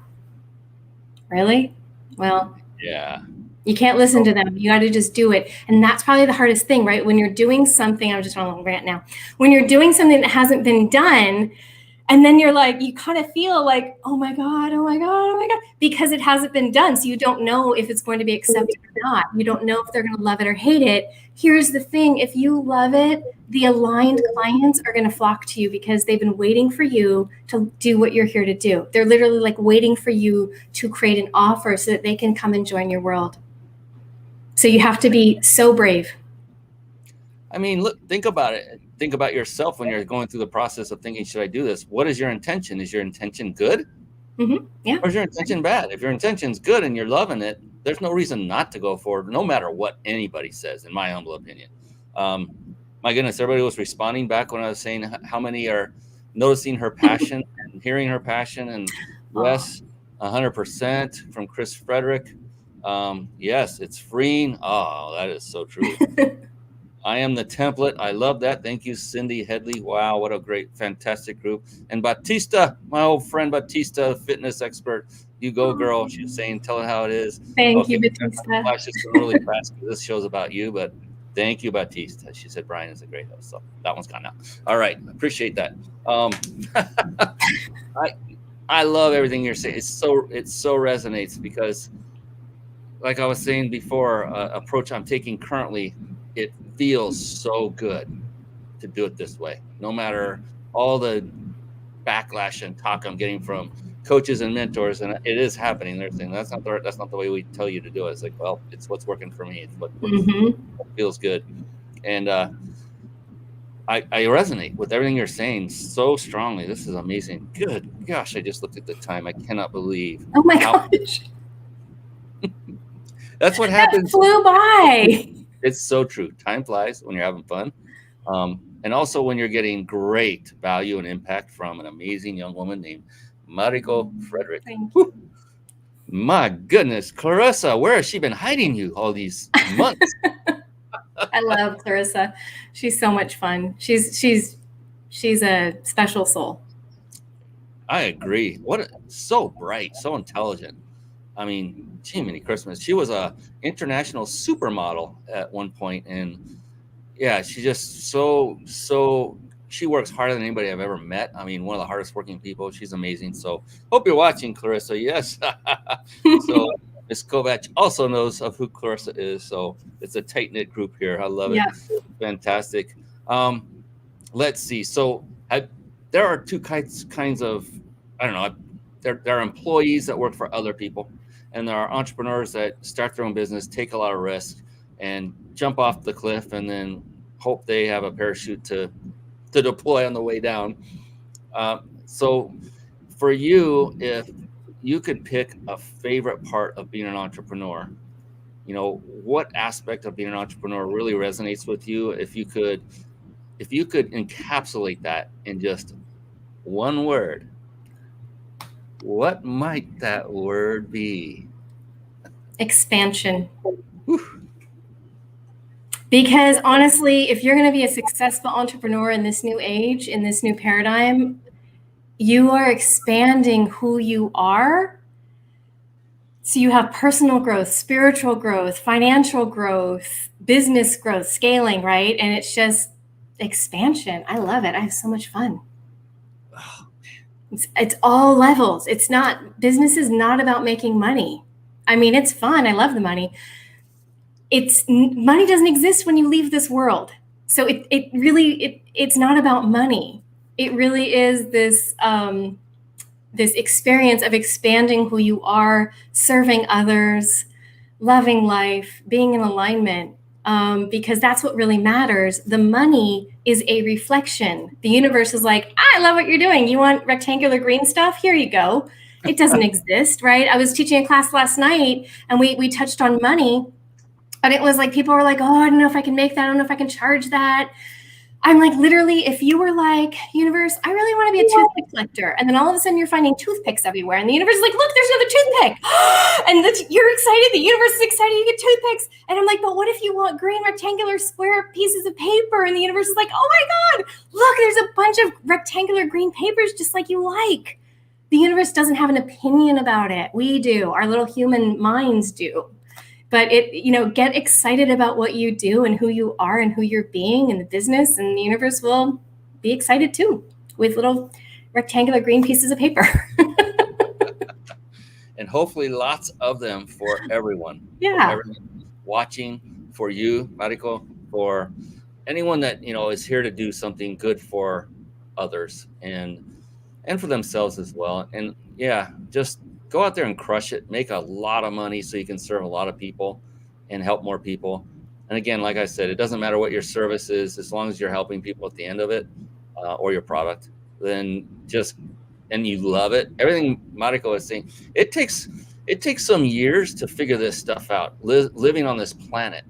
Really? Well, yeah. You can't listen to them. You got to just do it. And that's probably the hardest thing, right? When you're doing something, I'm just on a little rant now. When you're doing something that hasn't been done, and then you're like, you kind of feel like, oh my God, because it hasn't been done. So you don't know if it's going to be accepted or not. You don't know if they're going to love it or hate it. Here's the thing. If you love it, the aligned clients are going to flock to you because they've been waiting for you to do what you're here to do. They're literally like waiting for you to create an offer so that they can come and join your world. So you have to be so brave. I mean, look, think about it. Think about yourself when you're going through the process of thinking, should I do this? What is your intention? Is your intention good? Mm-hmm. Yeah. Or is your intention bad? If your intention's good and you're loving it, there's no reason not to go forward, no matter what anybody says, in my humble opinion. My goodness, everybody was responding back when I was saying how many are noticing her passion and hearing her passion. And yes, 100% from Chris Frederick. Yes, it's freeing. Oh, that is so true. I am the template. I love that. Thank you, Cindy Headley. Wow, what a great, fantastic group. And Batista, my old friend Batista, fitness expert. You go, girl. She's saying, tell it how it is. Thank you, Batista. Flash this really fast because this show's about you, but thank you, Batista. She said Brian is a great host. So that one's gone now. All right. Appreciate that. I love everything you're saying. It so resonates because, like I was saying before, approach I'm taking currently, it feels so good to do it this way. No matter all the backlash and talk I'm getting from coaches and mentors, and it is happening. They're saying that's not the way we tell you to do it. It's like, well, it's what's working for me. It's what feels good, and I resonate with everything you're saying so strongly. This is amazing. Good gosh, I just looked at the time. I cannot believe. Oh my gosh. That's what happens. That flew by. It's so true. Time flies when you're having fun. And also when you're getting great value and impact from an amazing young woman named Mariko Frederick. Thank you. My goodness, Clarissa, where has she been hiding you all these months? I love Clarissa. She's so much fun. She's a special soul. I agree. So bright, so intelligent. I mean, Jiminy Christmas. She was a international supermodel at one point, and yeah, she just so she works harder than anybody I've ever met. I mean, one of the hardest working people. She's amazing. So hope you're watching, Clarissa. Yes. So Ms. Kovac also knows of who Clarissa is. So it's a tight knit group here. I love it. Fantastic. Let's see. So there are two kinds of, I don't know. There are employees that work for other people, and there are entrepreneurs that start their own business, take a lot of risk, and jump off the cliff, and then hope they have a parachute to deploy on the way down. So for you, if you could pick a favorite part of being an entrepreneur, what aspect of being an entrepreneur really resonates with you. If you could encapsulate that in just one word, what might that word be? Expansion. Whew. Because honestly, if you're going to be a successful entrepreneur in this new age, in this new paradigm, you are expanding who you are. So you have personal growth, spiritual growth, financial growth, business growth, scaling, right? And it's just expansion. I love it. I have so much fun. Oh, It's all levels. Business is not about making money. I mean, it's fun. I love the money. Money doesn't exist when you leave this world. So it's not about money. It really is this experience of expanding who you are, serving others, loving life, being in alignment, because that's what really matters. The money is a reflection. The universe is like, I love what you're doing. You want rectangular green stuff? Here you go. It doesn't exist, right? I was teaching a class last night and we touched on money, and it was like, people were like, oh, I don't know if I can make that. I don't know if I can charge that. I'm like, literally, if you were like, universe, I really want to be a toothpick collector. And then all of a sudden you're finding toothpicks everywhere. And the universe is like, look, there's another toothpick. And you're excited. The universe is excited. You get toothpicks. And I'm like, but what if you want green rectangular square pieces of paper? And the universe is like, oh my God, look, there's a bunch of rectangular green papers just like you like. The universe doesn't have an opinion about it. We do. Our little human minds do. But get excited about what you do and who you are and who you're being in the business, and the universe will be excited too with little rectangular green pieces of paper. And hopefully lots of them for everyone. Yeah. For everyone watching, for you, Mariko, for anyone that, is here to do something good for others and for themselves as well. And yeah, just go out there and crush it, make a lot of money so you can serve a lot of people and help more people. And again, like I said, it doesn't matter what your service is, as long as you're helping people at the end of it, or your product, then and you love it. Everything Mariko is saying, it takes some years to figure this stuff out, living on this planet,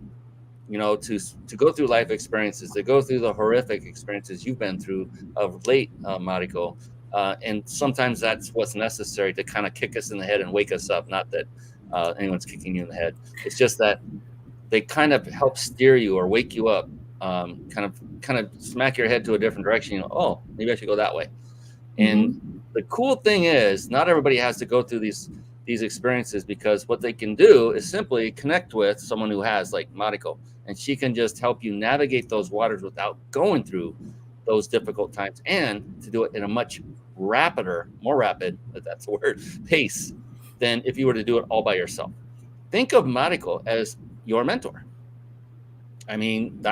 to go through life experiences, to go through the horrific experiences you've been through of late, Mariko. And sometimes that's what's necessary to kind of kick us in the head and wake us up. Not that anyone's kicking you in the head. It's just that they kind of help steer you or wake you up, kind of smack your head to a different direction. Oh, maybe I should go that way. Mm-hmm. And the cool thing is, not everybody has to go through these experiences, because what they can do is simply connect with someone who has, like Mariko, and she can just help you navigate those waters without going through those difficult times, and to do it in a much more rapid, if that's the word, pace than if you were to do it all by yourself. Think of Mariko as your mentor. I mean,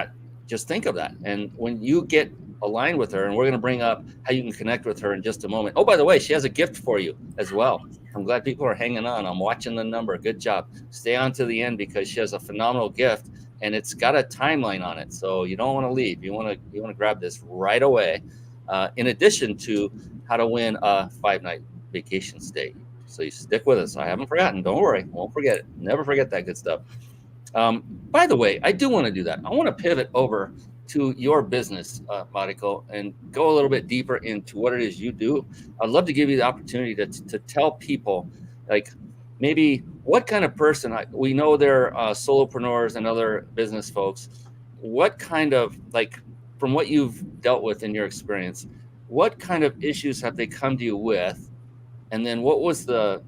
just think of that. And when you get aligned with her, and we're going to bring up how you can connect with her in just a moment. Oh, by the way, she has a gift for you as well. I'm glad people are hanging on. I'm watching the number. Good job. Stay on to the end, because she has a phenomenal gift, and it's got a timeline on it. So you don't want to leave. You want to grab this right away. In addition to how to win a 5-night vacation stay. So you stick with us. I haven't forgotten. Don't worry. Won't forget it. Never forget that good stuff. By the way, I do want to do that. I want to pivot over to your business, Mariko, and go a little bit deeper into what it is you do. I'd love to give you the opportunity to tell people, like, maybe what kind of person, we know they're solopreneurs and other business folks. What kind of, like, from what you've dealt with in your experience, what kind of issues have they come to you with? And then what was the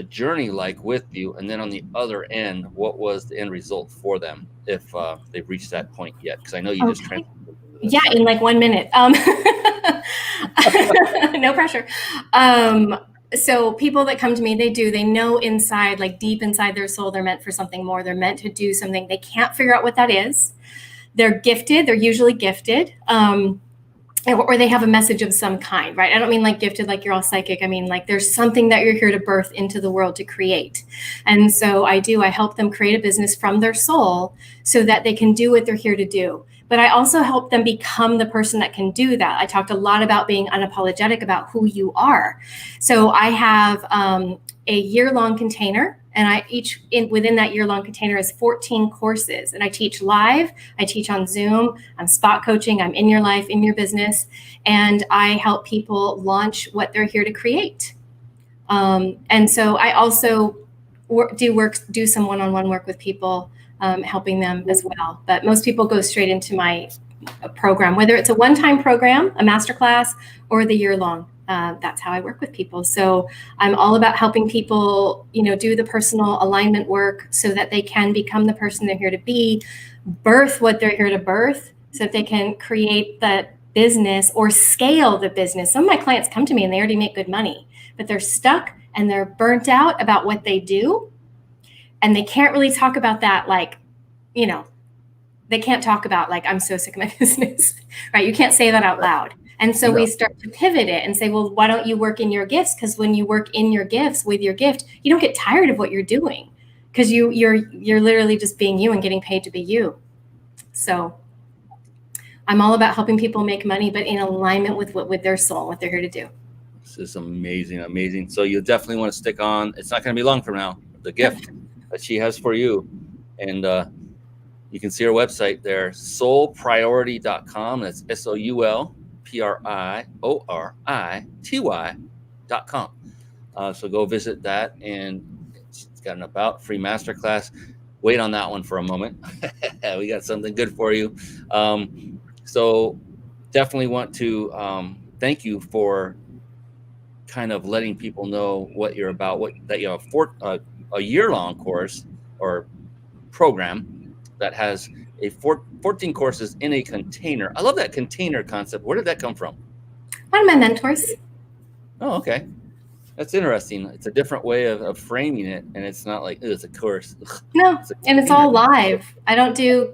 journey like with you? And then on the other end, what was the end result for them, if they've reached that point yet? Because I know you just transferred. Yeah, in like 1 minute. No pressure. So people that come to me, they know inside, like deep inside their soul, they're meant for something more. They're meant to do something. They can't figure out what that is. They're gifted. They're usually gifted. Or they have a message of some kind, right? I don't mean like gifted, like you're all psychic. I mean, like there's something that you're here to birth into the world to create. And so I help them create a business from their soul so that they can do what they're here to do. But I also help them become the person that can do that. I talked a lot about being unapologetic about who you are. So I have a year-long container And within that year-long container is 14 courses. And I teach live, I teach on Zoom, I'm spot coaching, I'm in your life, in your business, and I help people launch what they're here to create. And so I also do some one-on-one work with people, helping them as well. But most people go straight into my program, whether it's a one-time program, a masterclass, or the year-long. That's how I work with people. So I'm all about helping people, do the personal alignment work so that they can become the person they're here to be, birth what they're here to birth, so that they can create that business or scale the business. Some of my clients come to me and they already make good money, but they're stuck and they're burnt out about what they do. And they can't really talk about that, they can't talk about I'm so sick of my business, right? You can't say that out loud. And so we start to pivot it and say, well, why don't you work in your gifts? Because when you work in your gifts with your gift, you don't get tired of what you're doing, because you're literally just being you and getting paid to be you. So I'm all about helping people make money, but in alignment with their soul, what they're here to do. This is amazing, amazing. So you definitely want to stick on. It's not going to be long from now. The gift that she has for you. And you can see her website there, soulpriority.com. That's SOULPRIORITY.com. So go visit that. And it's got an about free masterclass. Wait on that one for a moment. We got something good for you. So definitely want to thank you for kind of letting people know what you're about, that you have a year-long course or program that has 14 courses in a container. I love that container concept. Where did that come from? One of my mentors. Oh, okay. That's interesting. It's a different way of framing it, and it's not like it's a course. No, and it's all live. I don't do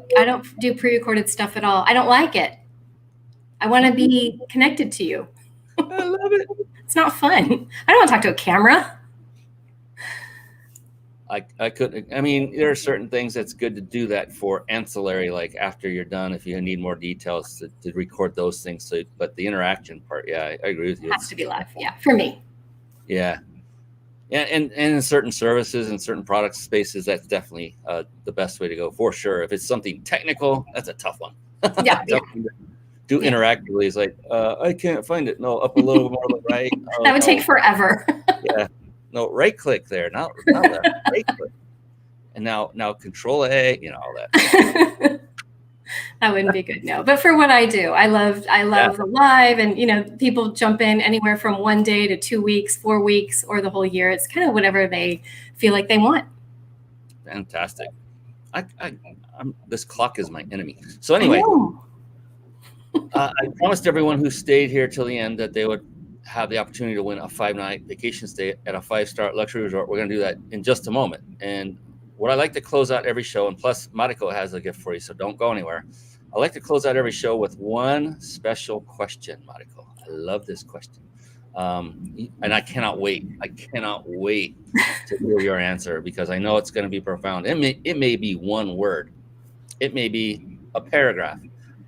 pre-recorded stuff at all. I don't like it. I want to be connected to you. I love it. It's not fun. I don't want to talk to a camera. I couldn't. I mean, there are certain things that's good to do that for ancillary, like after you're done, if you need more details to record those things. So, but the interaction part, yeah, I agree with you. It has to be live, yeah, for me. Yeah, and in certain services and certain product spaces, that's definitely the best way to go for sure. If it's something technical, that's a tough one. Yeah. Do interactively. It's like I can't find it. No, up a little more to the right. That would take forever. Yeah. No, right click there, not left, right click. And now Control A, all that. That wouldn't be good, no. But for what I do, I love the live, and people jump in anywhere from 1 day to 2 weeks, 4 weeks, or the whole year. It's kind of whatever they feel like they want. Fantastic. This clock is my enemy. So anyway, I promised everyone who stayed here till the end that they would have the opportunity to win a 5-night vacation stay at a 5-star luxury resort. We're going to do that in just a moment. And what I like to close out every show, and plus Mariko has a gift for you, so don't go anywhere. I like to close out every show with one special question, Mariko. I love this question. And I cannot wait. I cannot wait to hear your answer, because I know it's going to be profound. It may be one word. It may be a paragraph.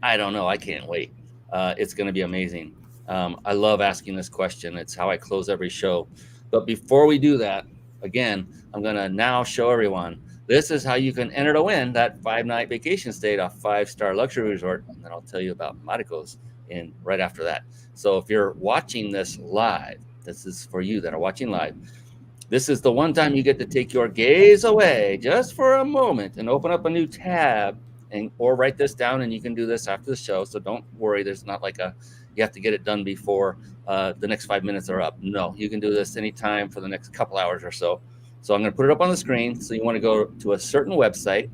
I don't know. I can't wait. It's going to be amazing. I love asking this question. It's how I close every show. But before we do that, again, I'm going to now show everyone, this is how you can enter to win that 5-night vacation stay at a 5-star luxury resort. And then I'll tell you about Mariko's right after that. So if you're watching this live, this is for you that are watching live. This is the one time you get to take your gaze away just for a moment and open up a new tab or write this down, and you can do this after the show. So don't worry. There's not like you have to get it done before the next 5 minutes are up. No, you can do this anytime for the next couple hours or so. So I'm going to put it up on the screen. So you want to go to a certain website,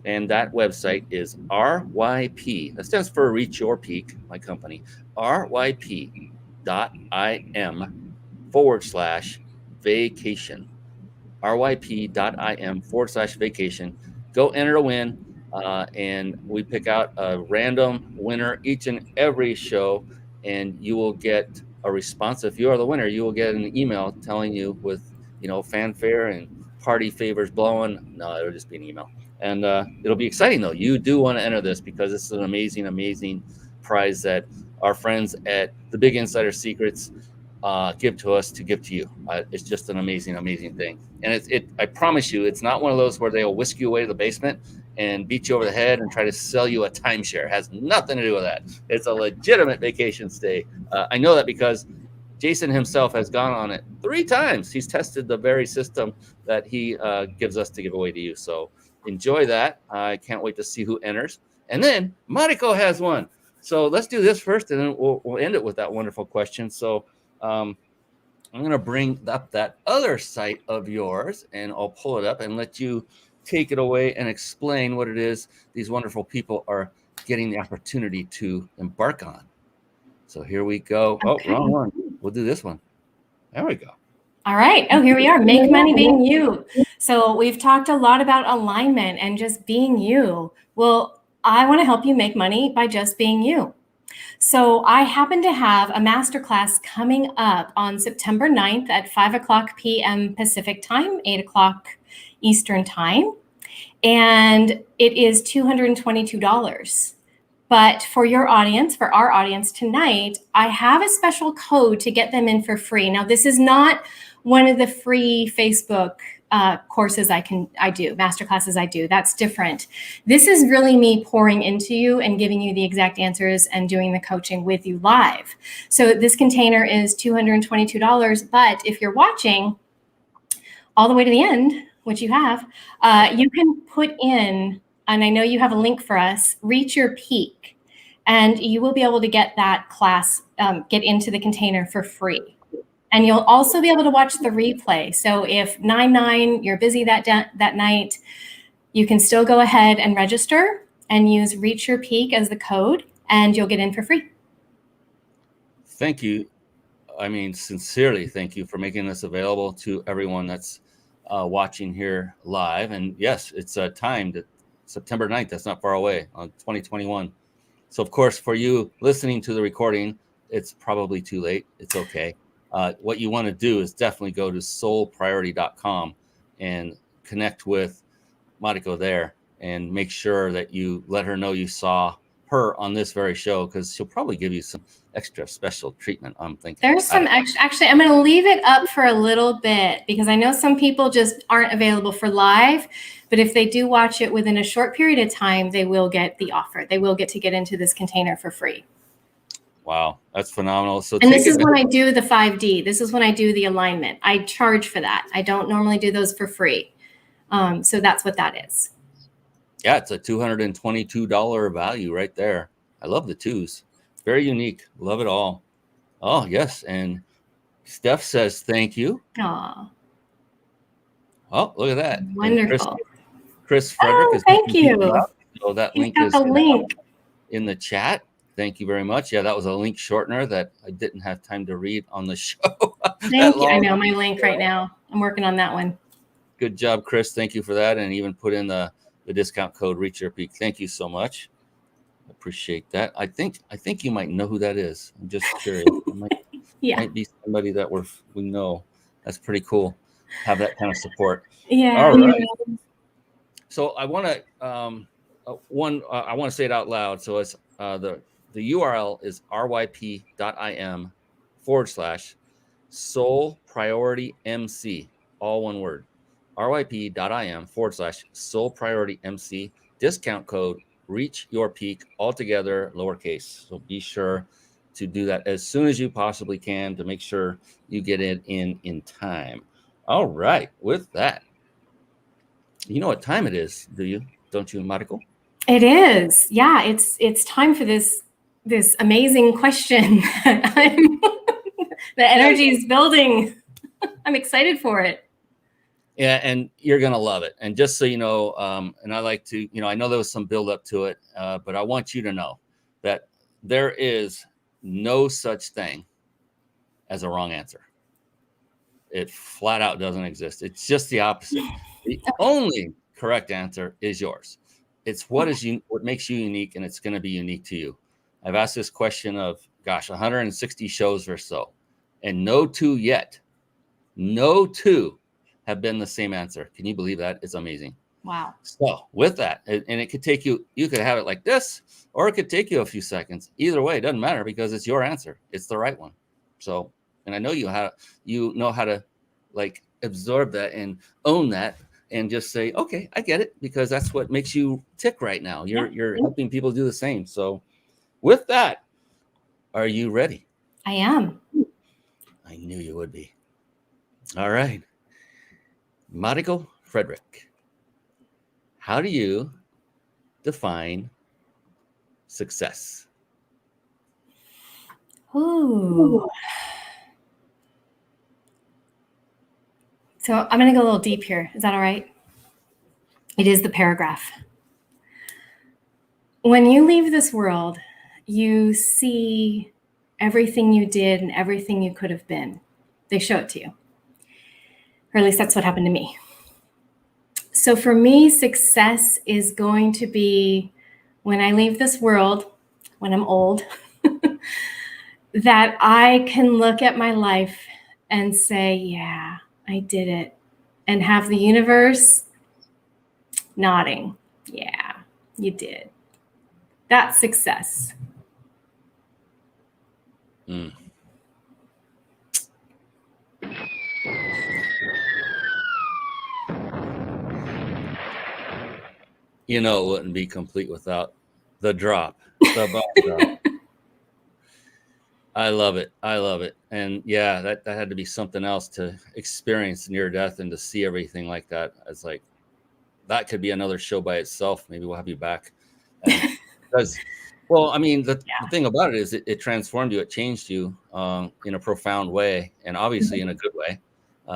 and that website is RYP. That stands for Reach Your Peak, my company. RYP.im/vacation. RYP.im/vacation. Go enter to win. And we pick out a random winner each and every show, and you will get a response. If you are the winner, you will get an email telling you with, fanfare and party favors blowing. No, it'll just be an email. And it'll be exciting, though. You do want to enter this, because this is an amazing, amazing prize that our friends at the Big Insider Secrets give to us to give to you. It's just an amazing, amazing thing. And I promise you, it's not one of those where they'll whisk you away to the basement and beat you over the head and try to sell you a timeshare. It has nothing to do with that. It's a legitimate vacation stay. I know that because Jason himself has gone on it 3 times. He's tested the very system that he gives us to give away to you. So enjoy that. I can't wait to see who enters. And then Mariko has one. So let's do this first, and then we'll end it with that wonderful question. So I'm going to bring up that other site of yours, and I'll pull it up and let you take it away and explain what it is these wonderful people are getting the opportunity to embark on. So here we go. Okay. Oh, wrong one. We'll do this one. There we go. All right. Oh, here we are. Make money being you. So we've talked a lot about alignment and just being you. Well, I want to help you make money by just being you. So I happen to have a masterclass coming up on September 9th at 5:00 p.m. Pacific time, 8:00 Eastern time. And it is $222. But for your audience, for our audience tonight, I have a special code to get them in for free. Now, this is not one of the free Facebook courses I do, masterclasses I do. That's different. This is really me pouring into you and giving you the exact answers and doing the coaching with you live. So this container is $222. But if you're watching all the way to the end, which you have, you can put in, and I know you have a link for us, Reach Your Peak, and you will be able to get that class, get into the container for free. And you'll also be able to watch the replay. So if 9/9, you're busy that night, you can still go ahead and register and use Reach Your Peak as the code, and you'll get in for free. Thank you. I mean, sincerely, thank you for making this available to everyone that's watching here live. And yes, it's timed September 9th. That's not far away, on 2021. So of course, for you listening to the recording, it's probably too late. It's okay. What you want to do is definitely go to soulpriority.com and connect with Mariko there, and make sure that you let her know you saw her on this very show, because she'll probably give you some extra special treatment. I'm thinking there's some extra. Actually, I'm going to leave it up for a little bit because I know some people just aren't available for live. But if they do watch it within a short period of time, they will get the offer. They will get to get into this container for free. Wow, that's phenomenal. So, and this is when I do the 5D. This is when I do the alignment. I charge for that. I don't normally do those for free. So that's what that is. Yeah, it's a $222 value right there. I love the twos. Very unique. Love it all. Oh, yes. And Steph says thank you. Aw. Oh, look at that. Wonderful. Chris Frederick is thank you. So that He's link got is the link in the chat. Thank you very much. Yeah, that was a link shortener that I didn't have time to read on the show. Thank you. I know my link right now. I'm working on that one. Good job, Chris. Thank you for that. And even put in the discount code Reach Your Peak. Thank you so much. Appreciate that. I think you might know who that is. I'm just curious. It might be somebody that we know. That's pretty cool. Have that kind of support. Yeah. All right. So I want to I want to say it out loud. So it's the URL is ryp.im/soul priority MC, all one word. ryp.im/soul priority MC, discount code Reach Your Peak, all together, lowercase. So be sure to do that as soon as you possibly can to make sure you get it in time. All right. With that, you know what time it is, don't you, Mariko? It is. Yeah, it's time for this amazing question. The energy is building. I'm excited for it. Yeah, and you're going to love it. And just so you know, and I like to, I know there was some build up to it, but I want you to know that there is no such thing as a wrong answer. It flat out doesn't exist. It's just the opposite. The only correct answer is yours. It's what makes you unique, and it's going to be unique to you. I've asked this question of, 160 shows or so, and no two have been the same answer. Can you believe that? It's amazing. Wow. So with that, and it could take you could have it like this, or it could take you a few seconds. Either way, it doesn't matter because it's your answer. It's the right one. So And I know you know how to like absorb that and own that and just say, okay, I get it, because that's what makes you tick right now. You're helping people do the same. So with that, are you ready? I am. I knew you would be. All right. Mariko Frederick, how do you define success? Ooh. So I'm going to go a little deep here. Is that all right? It is the paragraph. When you leave this world, you see everything you did and everything you could have been. They show it to you. Or at least that's what happened to me. So for me, success is going to be when I leave this world, when I'm old, that I can look at my life and say, yeah, I did it. And have the universe nodding. Yeah, you did. That's success. Mm. You know, it wouldn't be complete without the drop, the bomb drop. I love it. I love it. And yeah, that had to be something else to experience near death and to see everything like that. It's like, that could be another show by itself. Maybe we'll have you back. And because, well, I mean, the thing about it is it transformed you. It changed you in a profound way, and obviously in a good way,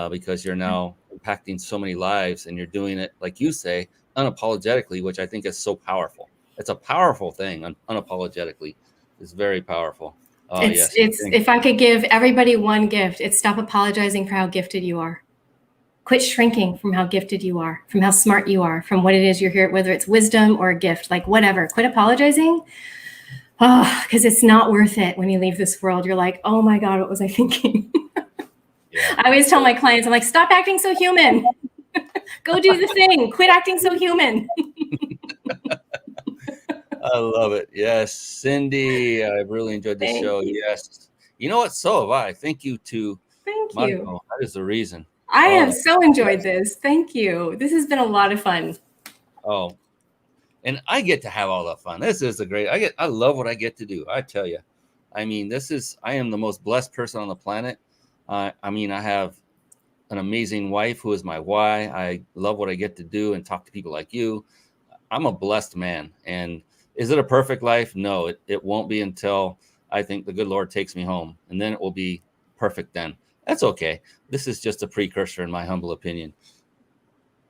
because you're now impacting so many lives, and you're doing it, like you say, unapologetically, which I think is so powerful. It's a powerful thing. Unapologetically is very powerful. It's if I could give everybody one gift, it's stop apologizing for how gifted you are. Quit shrinking from how gifted you are, from how smart you are, from what it is you're here, whether it's wisdom or a gift, like whatever. Quit apologizing. Oh, because it's not worth it when you leave this world. You're like, oh my God, what was I thinking? Yeah. I always tell my clients, I'm like, stop acting so human. Go do the thing. Quit acting so human. I love it. Yes, Cindy, I've really enjoyed the show. You. Yes. You know what? So have I. Thank you to Mariko. That is the reason. I have so enjoyed this. Thank you. This has been a lot of fun. Oh, and I get to have all the fun. This is a great, I love what I get to do. I tell you, I mean, I am the most blessed person on the planet. I mean, I have an amazing wife who is my why. I love what I get to do and talk to people like you. I'm a blessed man. And is it a perfect life? No, it won't be until I think the good Lord takes me home, and then it will be perfect then. That's okay. This is just a precursor, in my humble opinion.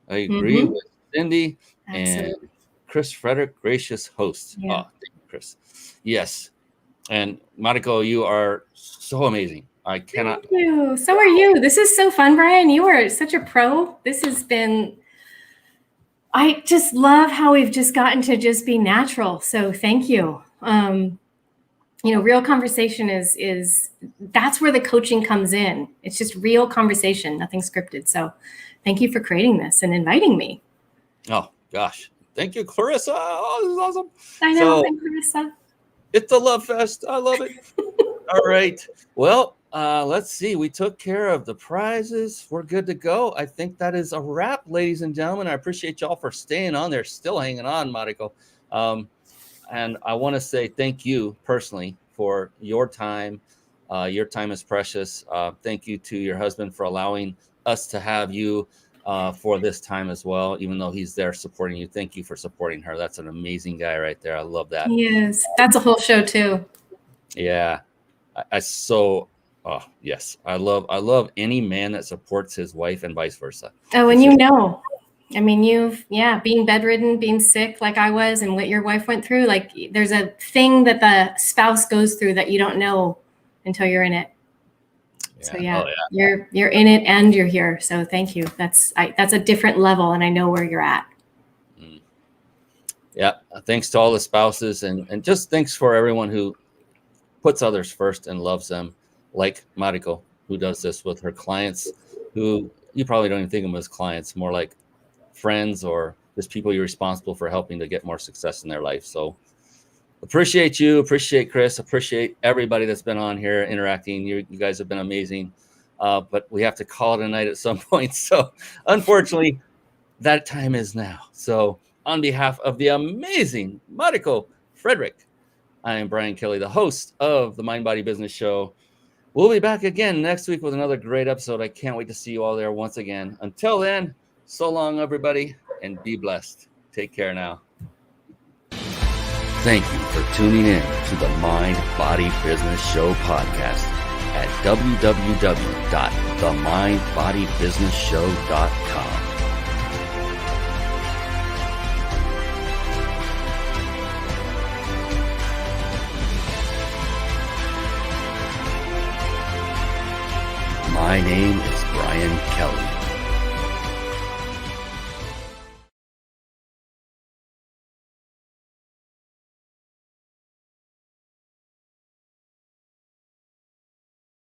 I agree with Cindy. Absolutely. And Chris Frederick, gracious host. Yeah. Oh, thank you, Chris. Yes. And Mariko, you are so amazing. I cannot. Thank you. So are you. This is so fun, Brian. You are such a pro. This has been, I just love how we've just gotten to just be natural. So thank you. Real conversation is that's where the coaching comes in. It's just real conversation, nothing scripted. So thank you for creating this and inviting me. Oh, gosh. Thank you, Clarissa. Oh, this is awesome. I know. Thank Clarissa. It's a love fest. I love it. All right. Well, let's see. We took care of the prizes. We're good to go. I think that is a wrap, ladies and gentlemen. I appreciate y'all for staying on there, still hanging on, Mariko. And I want to say thank you personally for your time. Your time is precious. Thank you to your husband for allowing us to have you for this time as well, even though he's there supporting you. Thank you for supporting her. That's an amazing guy right there. I love that. Yes, that's a whole show too. Yeah. Yes. I love any man that supports his wife and vice versa. Oh, and I mean, being bedridden, being sick like I was and what your wife went through, like there's a thing that the spouse goes through that you don't know until you're in it. Yeah. So you're in it and you're here. So thank you. That's a different level, and I know where you're at. Yeah. Thanks to all the spouses, and just thanks for everyone who puts others first and loves them, like Mariko, who does this with her clients, who you probably don't even think of them as clients, more like friends or just people you're responsible for helping to get more success in their life. So Appreciate you. Appreciate Chris. Appreciate everybody that's been on here interacting. You guys have been amazing. But we have to call it a night at some point. So unfortunately, that time is now. So on behalf of the amazing Mariko Frederick, I am Brian Kelly, the host of the Mind Body Business Show. We'll be back again next week with another great episode. I can't wait to see you all there once again. Until then, so long, everybody, and be blessed. Take care now. Thank you for tuning in to the Mind Body Business Show podcast at www.themindbodybusinessshow.com. My name is Brian Kelly.